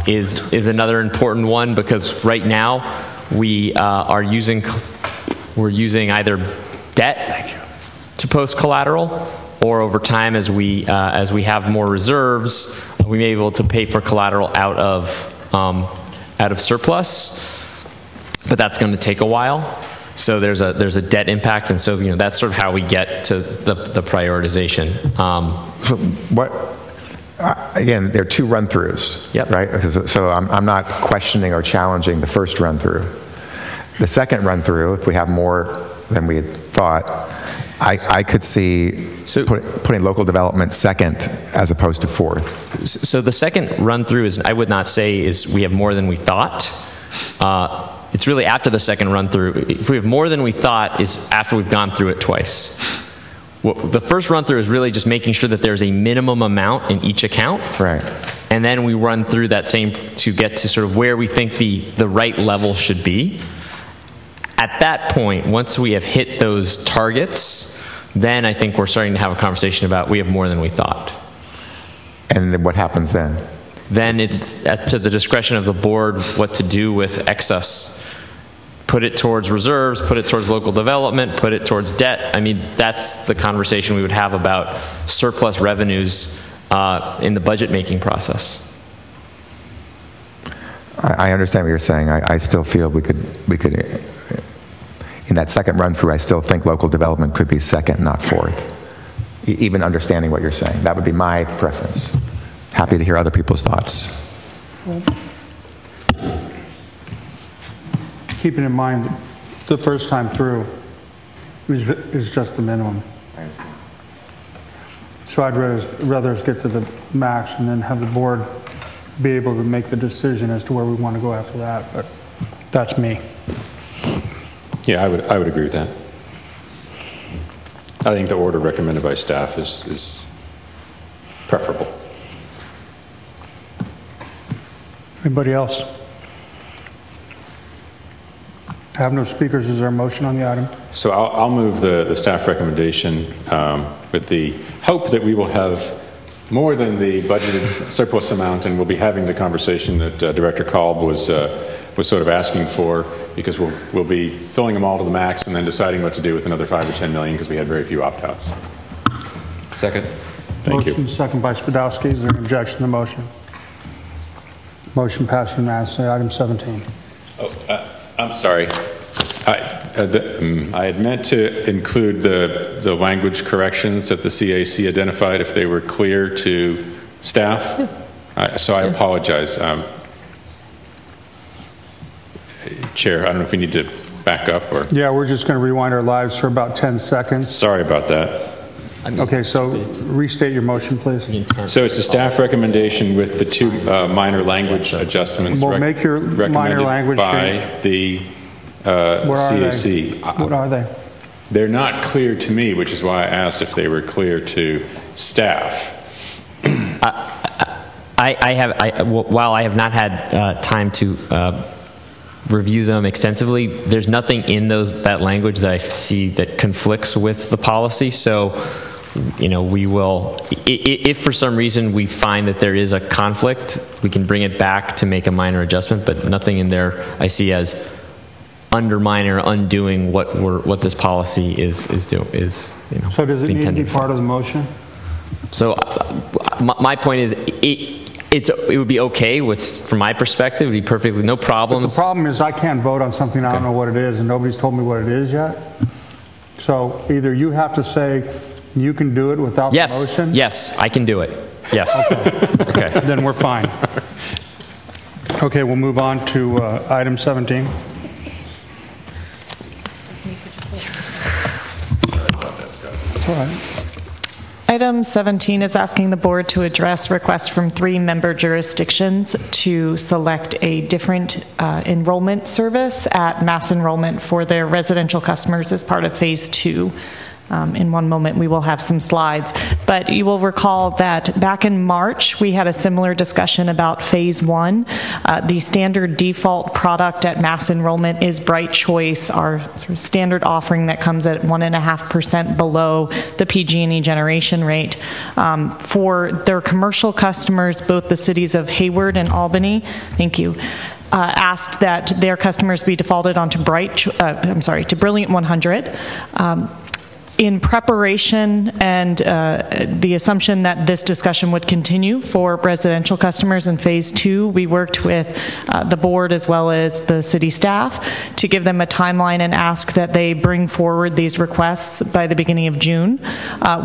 is another important one, because right now we're using either debt to post collateral, or over time as we have more reserves, we may be able to pay for collateral out of surplus, but that's going to take a while. So there's a debt impact, and so that's sort of how we get to the prioritization. Again, there are two run-throughs, yep. Right? So I'm not questioning or challenging the first run-through. The second run-through, if we have more than we had thought, I could see putting local development second as opposed to fourth. So the second run-through I would not say is we have more than we thought. It's really after the second run-through. If we have more than we thought, is after we've gone through it twice. The first run-through is really just making sure that there's a minimum amount in each account. Right. And then we run through that same to get to sort of where we think the right level should be. At that point, once we have hit those targets, then I think we're starting to have a conversation about we have more than we thought. And then what happens then? Then it's to the discretion of the board what to do with excess. Put it towards reserves, put it towards local development, put it towards debt. I mean, that's the conversation we would have about surplus revenues in the budget making process. I understand what you're saying. I still feel we could, in that second run through, I still think local development could be second, not fourth. Even understanding what you're saying. That would be my preference. Happy to hear other people's thoughts. Keeping in mind the first time through is just the minimum. So I'd rather us get to the max and then have the board be able to make the decision as to where we want to go after that, but that's me. Yeah, I would agree with that. I think the order recommended by staff is preferable. Anybody else? I have no speakers. Is there a motion on the item? So I'll move the staff recommendation with the hope that we will have more than the budgeted surplus amount, and we'll be having the conversation that Director Kalb was sort of asking for, because we'll be filling them all to the max and then deciding what to do with another 5 or 10 million because we had very few opt-outs. Second. Thank you. Motion second by Spadowski. Is there an objection to the motion? Motion passed unanimously. Item 17. I'm sorry. I had meant to include the language corrections that the CAC identified if they were clear to staff. So I apologize. Chair, I don't know if we need to back up or... Yeah, we're just going to rewind our lives for about 10 seconds. Sorry about that. Okay, so restate your motion, please. So it's a staff recommendation with the two minor language adjustments Well, make your minor recommended language by change. the What are they? CAC. What are they? They're not clear to me, which is why I asked if they were clear to staff. While I have not had time to review them extensively, there's nothing in that language that I see that conflicts with the policy. So, we will, if for some reason we find that there is a conflict, we can bring it back to make a minor adjustment, but nothing in there I see as undermining or undoing what this policy is doing. So does it need to be part of the motion? So my point is, it would be okay from my perspective. It would be perfectly no problems. But the problem is I can't vote on something I don't know what it is, and nobody's told me what it is yet. So either you have to say you can do it without the motion. Yes, I can do it. Yes. Okay. Then we're fine. Okay, we'll move on to item 17. That's all right. Item 17 is asking the board to address requests from 3 member jurisdictions to select a different enrollment service at mass enrollment for their residential customers as part of phase 2. In one moment, we will have some slides. But you will recall that back in March, we had a similar discussion about phase 1. The standard default product at mass enrollment is Bright Choice, our sort of standard offering that comes at 1.5% below the PG&E generation rate. For their commercial customers, both the cities of Hayward and Albany, thank you, asked that their customers be defaulted onto to Brilliant 100. In preparation and the assumption that this discussion would continue for residential customers in phase 2, we worked with the board as well as the city staff to give them a timeline and ask that they bring forward these requests by the beginning of June.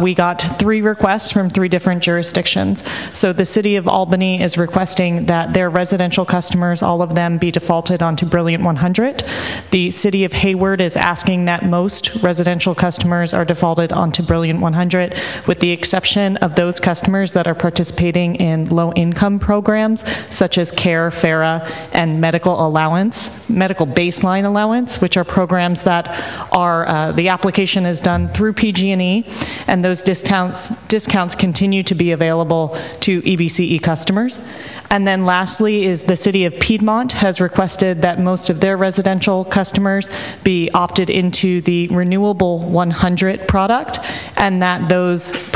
We got 3 requests from 3 different jurisdictions. So the city of Albany is requesting that their residential customers, all of them, be defaulted onto Brilliant 100. The city of Hayward is asking that most residential customers are defaulted onto Brilliant 100, with the exception of those customers that are participating in low-income programs such as CARE, FARA, and medical baseline allowance, which are programs that are the application is done through PG&E, and those discounts continue to be available to EBCE customers. And then lastly is the city of Piedmont has requested that most of their residential customers be opted into the Renewable 100 product, and that those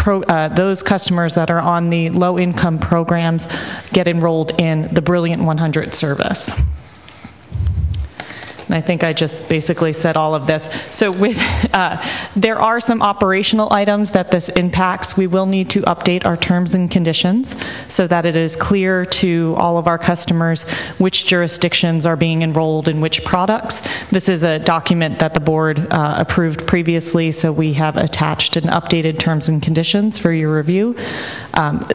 customers that are on the low-income programs get enrolled in the Brilliant 100 service. And I think I just basically said all of this. So there are some operational items that this impacts. We will need to update our terms and conditions so that it is clear to all of our customers which jurisdictions are being enrolled in which products. This is a document that the board approved previously, so we have attached an updated terms and conditions for your review.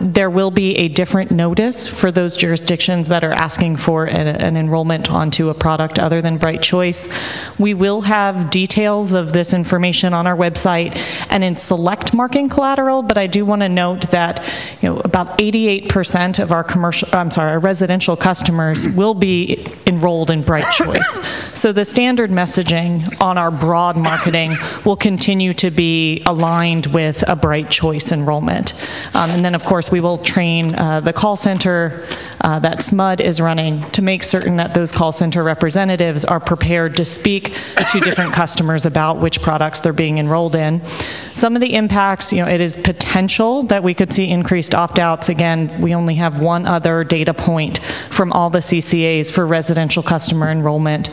There will be a different notice for those jurisdictions that are asking for an enrollment onto a product other than Bright Choice. We will have details of this information on our website and in select marking collateral, but I do want to note that about 88% of our residential customers will be enrolled in Bright Choice. So the standard messaging on our broad marketing will continue to be aligned with a Bright Choice enrollment. And then, of course, we will train the call center that SMUD is running to make certain that those call center representatives are prepared to speak to different customers about which products they're being enrolled in. Some of the impacts, it is potential that we could see increased opt-outs. Again, we only have one other data point from all the CCAs for residential customer enrollment.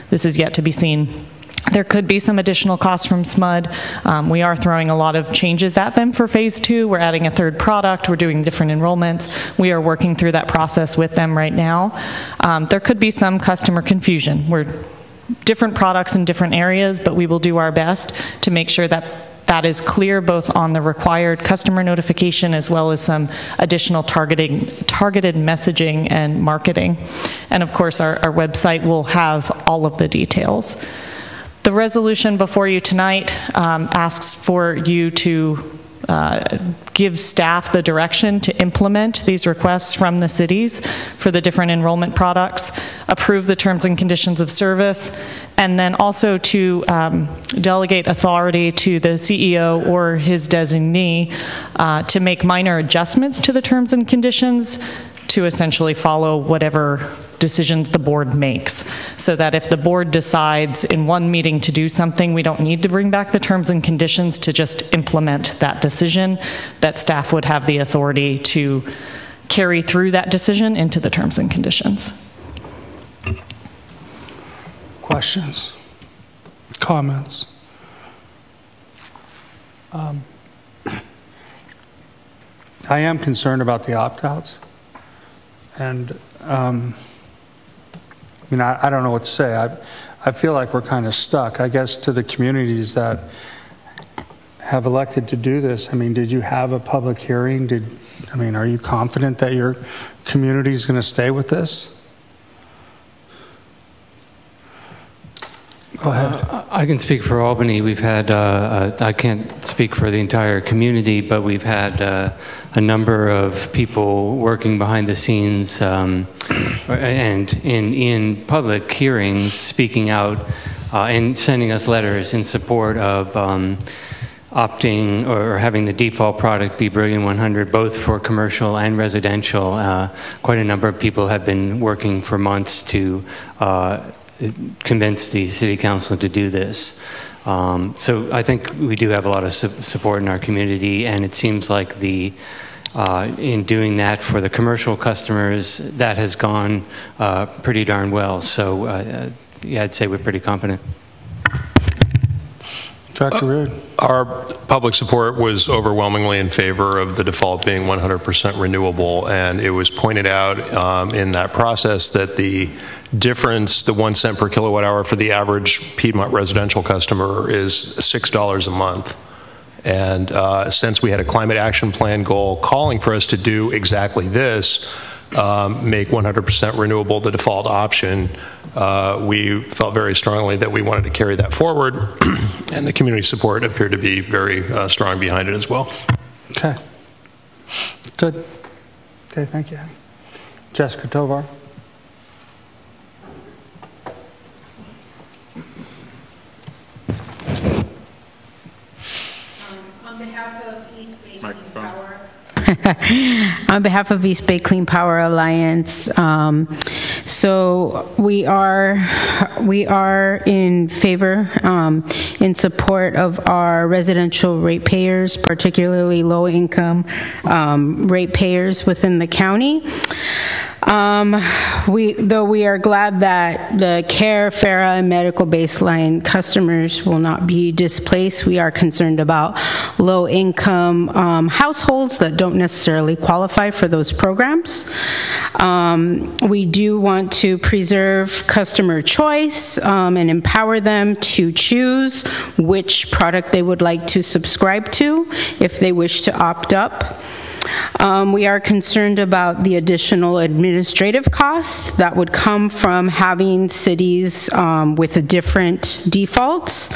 This is yet to be seen. There could be some additional costs from SMUD. We are throwing a lot of changes at them for phase 2. We're adding a 3rd product. We're doing different enrollments. We are working through that process with them right now. There could be some customer confusion. We're different products in different areas, but we will do our best to make sure that that is clear both on the required customer notification as well as some additional targeted messaging and marketing. And of course, our website will have all of the details. The resolution before you tonight asks for you to give staff the direction to implement these requests from the cities for the different enrollment products, approve the terms and conditions of service, and then also to delegate authority to the CEO or his designee to make minor adjustments to the terms and conditions to essentially follow whatever decisions the board makes, so that if the board decides in one meeting to do something, we don't need to bring back the terms and conditions to just implement that decision, that staff would have the authority to carry through that decision into the terms and conditions. Questions? Comments? I am concerned about the opt-outs. And I mean, I don't know what to say. I feel like we're kind of stuck. I guess to the communities that have elected to do this, I mean, did you have a public hearing? Are you confident that your community is going to stay with this? Go ahead. I can speak for Albany. We've had, I can't speak for the entire community, but we've had a number of people working behind the scenes and in public hearings speaking out and sending us letters in support of opting or having the default product be Brilliant 100, both for commercial and residential. Quite a number of people have been working for months to convince the City Council to do this. So I think we do have a lot of support in our community, and it seems like in doing that for the commercial customers, that has gone pretty darn well. So yeah, I'd say we're pretty confident. Dr. Rood. Our public support was overwhelmingly in favor of the default being 100% renewable, and it was pointed out in that process that the difference, the 1 cent per kilowatt hour for the average Piedmont residential customer is $6 a month. And since we had a climate action plan goal calling for us to do exactly this, make 100% renewable the default option, we felt very strongly that we wanted to carry that forward, and the community support appeared to be very strong behind it as well. Okay. Good. Okay, thank you. Jessica Tovar. On behalf of East Bay Clean Power Alliance, so we are in favor, in support of our residential ratepayers, particularly low-income ratepayers within the county. Though we are glad that the CARE, FARA, and medical baseline customers will not be displaced, we are concerned about low-income households that don't necessarily qualify for those programs. We do want to preserve customer choice and empower them to choose which product they would like to subscribe to if they wish to opt up. We are concerned about the additional administrative costs that would come from having cities with different defaults.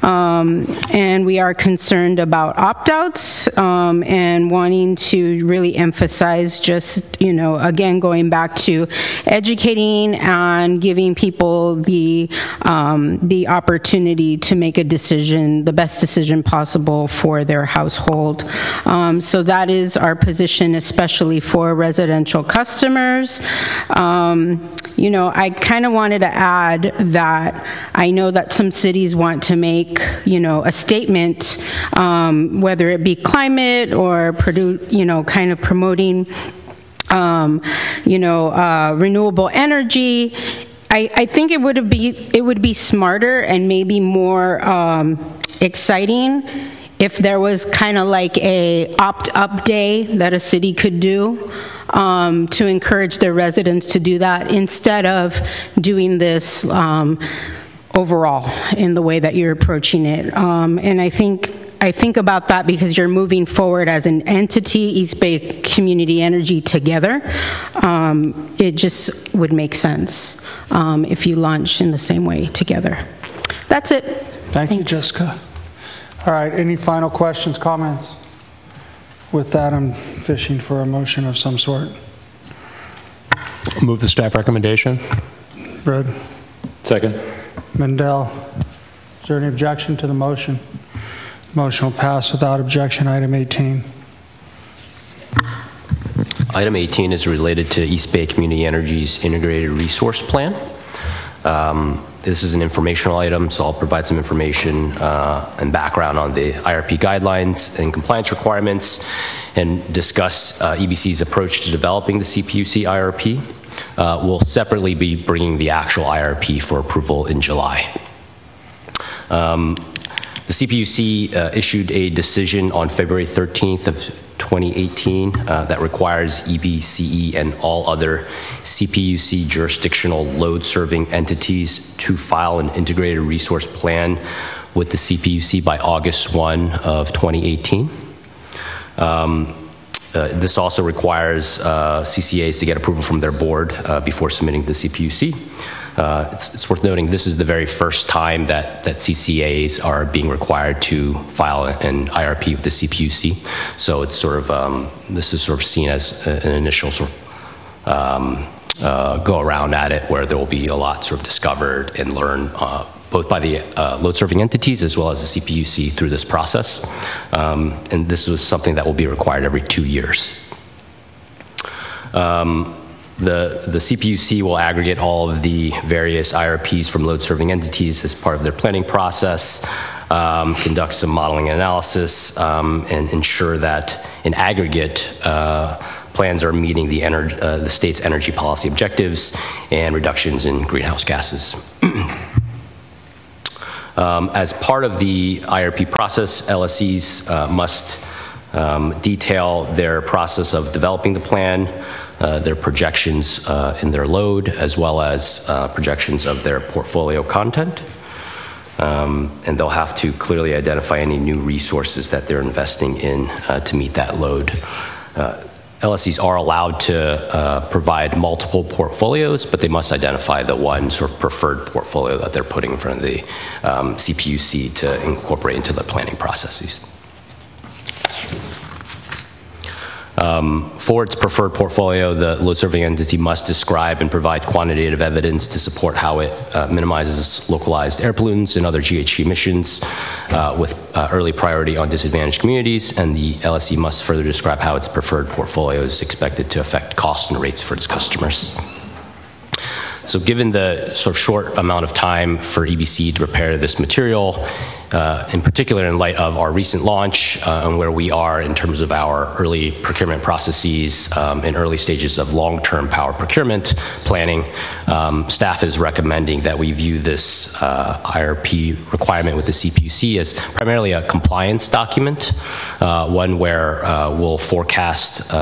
And we are concerned about opt-outs and wanting to really emphasize just, again, going back to educating and giving people the opportunity to make a decision, the best decision possible for their household. So that is our position, especially for residential customers. I kind of wanted to add that I know that some cities want to make, a statement, whether it be climate or kind of promoting, renewable energy. I think it would be smarter and maybe more exciting if there was kind of like a opt-up day that a city could do to encourage their residents to do that instead of doing this overall in the way that you're approaching it. And I think about that because you're moving forward as an entity, East Bay Community Energy together. It just would make sense if you launch in the same way together. That's it. Thank you, Jessica. All right, any final questions, comments? With that, I'm fishing for a motion of some sort. Move the staff recommendation. Red. Second. Mendel. Is there any objection to the motion? Motion will pass without objection. Item 18. Item 18 is related to East Bay Community Energy's Integrated Resource Plan. This is an informational item, so I'll provide some information and background on the IRP guidelines and compliance requirements and discuss EBC's approach to developing the CPUC IRP. We'll separately be bringing the actual IRP for approval in July. The CPUC issued a decision on February 13th of 2018 that requires EBCE and all other CPUC jurisdictional load-serving entities to file an integrated resource plan with the CPUC by August 1 of 2018. This also requires CCAs to get approval from their board before submitting to the CPUC. It's worth noting this is the very first time that CCAs are being required to file an IRP with the CPUC. So it's sort of this is sort of seen as an initial sort of go around at it, where there will be a lot sort of discovered and learned both by the load-serving entities as well as the CPUC through this process. And this was something that will be required every 2 years. The CPUC will aggregate all of the various IRPs from load-serving entities as part of their planning process, conduct some modeling and analysis, and ensure that in aggregate, plans are meeting the state's energy policy objectives and reductions in greenhouse gases. As part of the IRP process, LSEs must detail their process of developing the plan, their projections in their load, as well as projections of their portfolio content. And they'll have to clearly identify any new resources that they're investing in to meet that load. LSEs are allowed to provide multiple portfolios, but they must identify the one sort of preferred portfolio that they're putting in front of the CPUC to incorporate into the planning processes. For its preferred portfolio, the load-serving entity must describe and provide quantitative evidence to support how it minimizes localized air pollutants and other GHG emissions with early priority on disadvantaged communities, and the LSE must further describe how its preferred portfolio is expected to affect costs and rates for its customers. So given the sort of short amount of time for EBC to prepare this material, in particular in light of our recent launch and where we are in terms of our early procurement processes and early stages of long-term power procurement planning, staff is recommending that we view this IRP requirement with the CPUC as primarily a compliance document, one where we'll forecast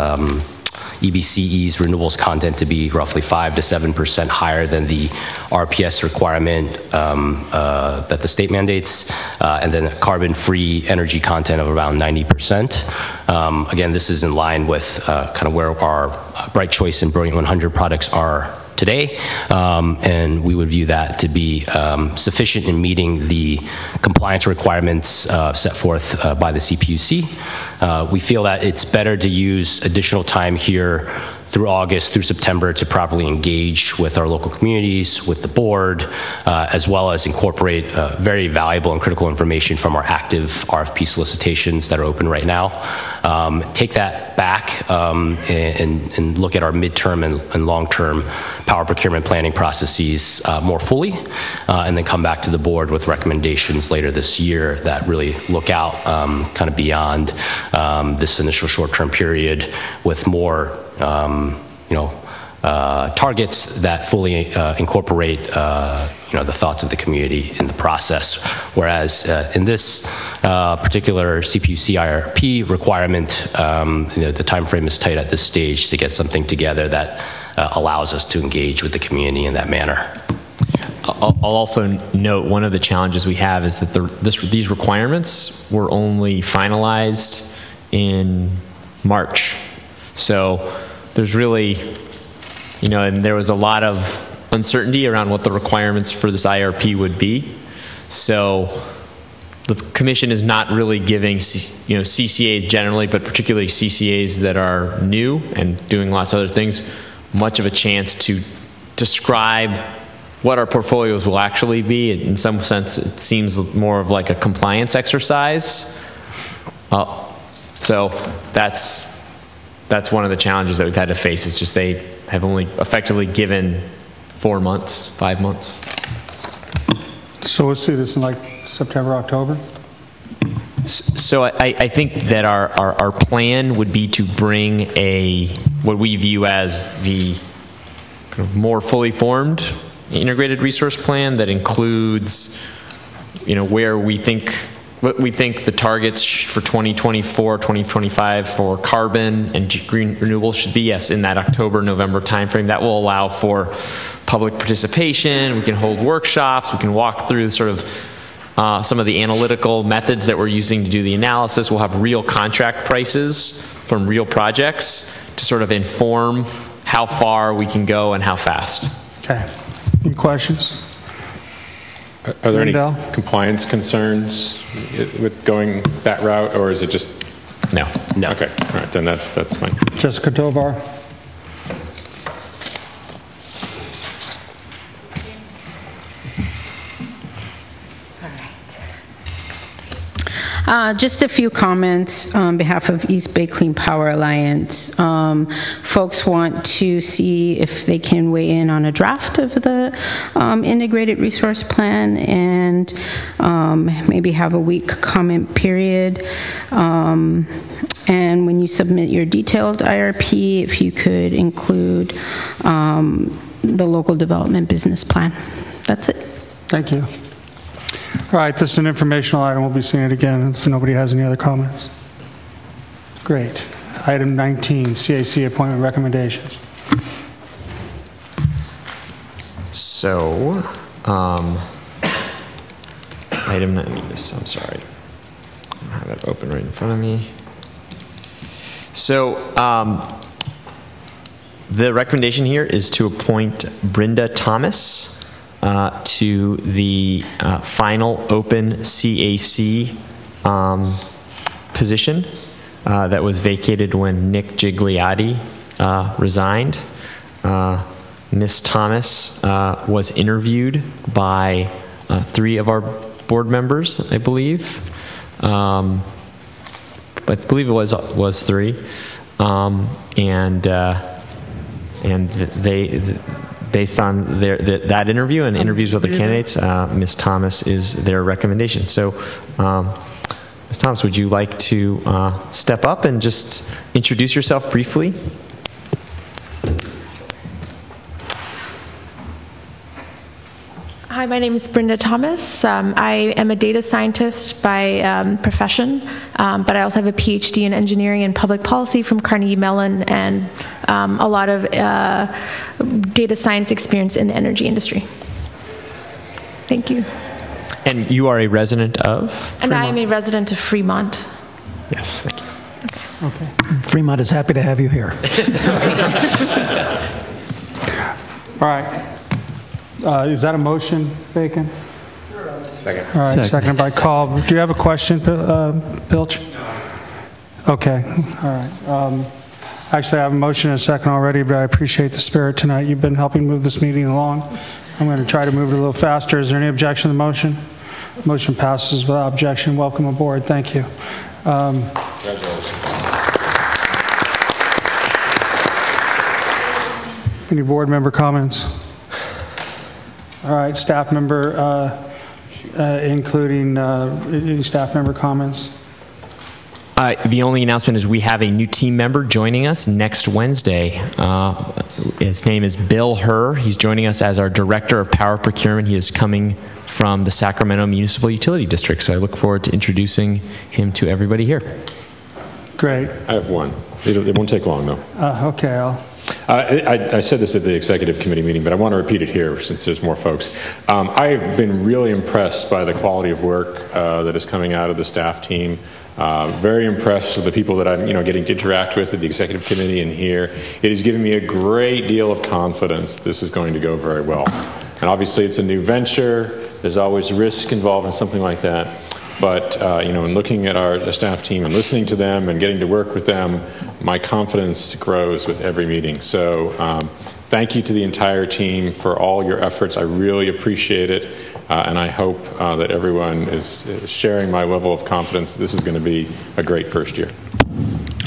EBCE's renewables content to be roughly 5 to 7% higher than the RPS requirement that the state mandates, and then carbon-free energy content of around 90%. Again, this is in line with kind of where our Bright Choice and Brilliant 100 products are today, and we would view that to be sufficient in meeting the compliance requirements set forth by the CPUC. We feel that it's better to use additional time here through August, through September, to properly engage with our local communities, with the board, as well as incorporate very valuable and critical information from our active RFP solicitations that are open right now. Take that back and look at our midterm and long-term power procurement planning processes more fully, and then come back to the board with recommendations later this year that really look out kind of beyond this initial short-term period with more targets that fully incorporate the thoughts of the community in the process. Whereas in this particular CPUC IRP requirement, the time frame is tight at this stage to get something together that allows us to engage with the community in that manner. I'll also note one of the challenges we have is that these requirements were only finalized in March. So there's really, and there was a lot of uncertainty around what the requirements for this IRP would be. So the commission is not really giving CCAs generally, but particularly CCAs that are new and doing lots of other things, much of a chance to describe what our portfolios will actually be. In some sense, it seems more of like a compliance exercise. So that's one of the challenges that we've had to face, is just they have only effectively given 4 months, 5 months. So we'll see this in like September, October? So I think that our plan would be to bring what we view as the kind of more fully formed integrated resource plan that includes, where what we think the targets for 2024, 2025 for carbon and green renewables should be, yes, in that October, November timeframe. That will allow for public participation. We can hold workshops. We can walk through sort of some of the analytical methods that we're using to do the analysis. We'll have real contract prices from real projects to sort of inform how far we can go and how fast. Okay. Any questions? Are there any compliance concerns with going that route, or is it just... No. Okay, all right, then that's fine. Jessica Tovar. Just a few comments on behalf of East Bay Clean Power Alliance. Folks want to see if they can weigh in on a draft of the integrated resource plan and maybe have a week comment period. And when you submit your detailed IRP, if you could include the local development business plan. That's it. Thank you. All right, this is an informational item. We'll be seeing it again if nobody has any other comments. Great. Item 19, CAC appointment recommendations. So, item 19, I'm sorry. I don't have it open right in front of me. So, the recommendation here is to appoint Brenda Thomas to the final open CAC position that was vacated when Nick Gigliotti resigned. Ms. Thomas was interviewed by 3 of our board members, I believe. I believe it was 3, and they. Based on that interview and interviews with other candidates, Ms. Thomas is their recommendation. So, Ms. Thomas, would you like to step up and just introduce yourself briefly? Hi, my name is Brenda Thomas. I am a data scientist by profession, but I also have a PhD in engineering and public policy from Carnegie Mellon and a lot of data science experience in the energy industry. Thank you. And you are a resident of? And I am a resident of Fremont. Yes, thank you. Okay. Fremont is happy to have you here. All right. Is that a motion, Bacon? Sure. Second. All right, seconded by Call. Do you have a question, Pilch? No. Okay, all right. Actually, I have a motion and a second already, but I appreciate the spirit tonight. You've been helping move this meeting along. I'm going to try to move it a little faster. Is there any objection to the motion? Motion passes without objection. Welcome aboard. Thank you. Congratulations. Any board member comments? All right, staff member, including any staff member comments? The only announcement is we have a new team member joining us next Wednesday. His name is Bill Herr. He's joining us as our Director of Power Procurement. He is coming from the Sacramento Municipal Utility District, so I look forward to introducing him to everybody here. Great. I have one. It won't take long, though. Okay, I said this at the executive committee meeting, but I want to repeat it here since there's more folks. I've been really impressed by the quality of work that is coming out of the staff team. Very impressed with the people that I'm getting to interact with at the executive committee and here. It has given me a great deal of confidence this is going to go very well. And obviously it's a new venture. There's always risk involved in something like that. But in looking at our staff team and listening to them and getting to work with them, my confidence grows with every meeting. So thank you to the entire team for all your efforts. I really appreciate it, and I hope that everyone is sharing my level of confidence. This is going to be a great first year.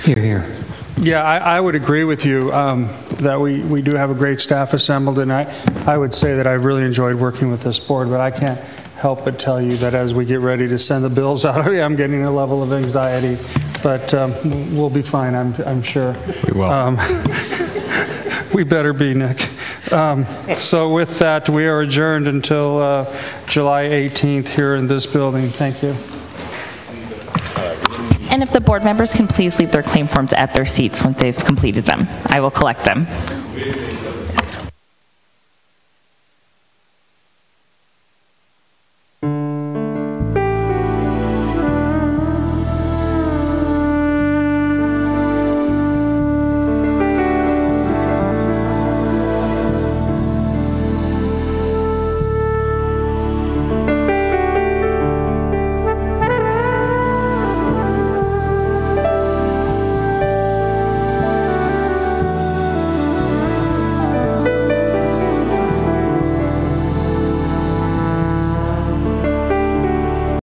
Hear, hear. Yeah, I would agree with you that we do have a great staff assembled, and I would say that I've really enjoyed working with this board, but I can't help but tell you that as we get ready to send the bills out, I'm getting a level of anxiety, but we'll be fine, I'm sure. We will. We better be, Nick. So with that, we are adjourned until July 18th here in this building. Thank you. And if the board members can please leave their claim forms at their seats once they've completed them, I will collect them.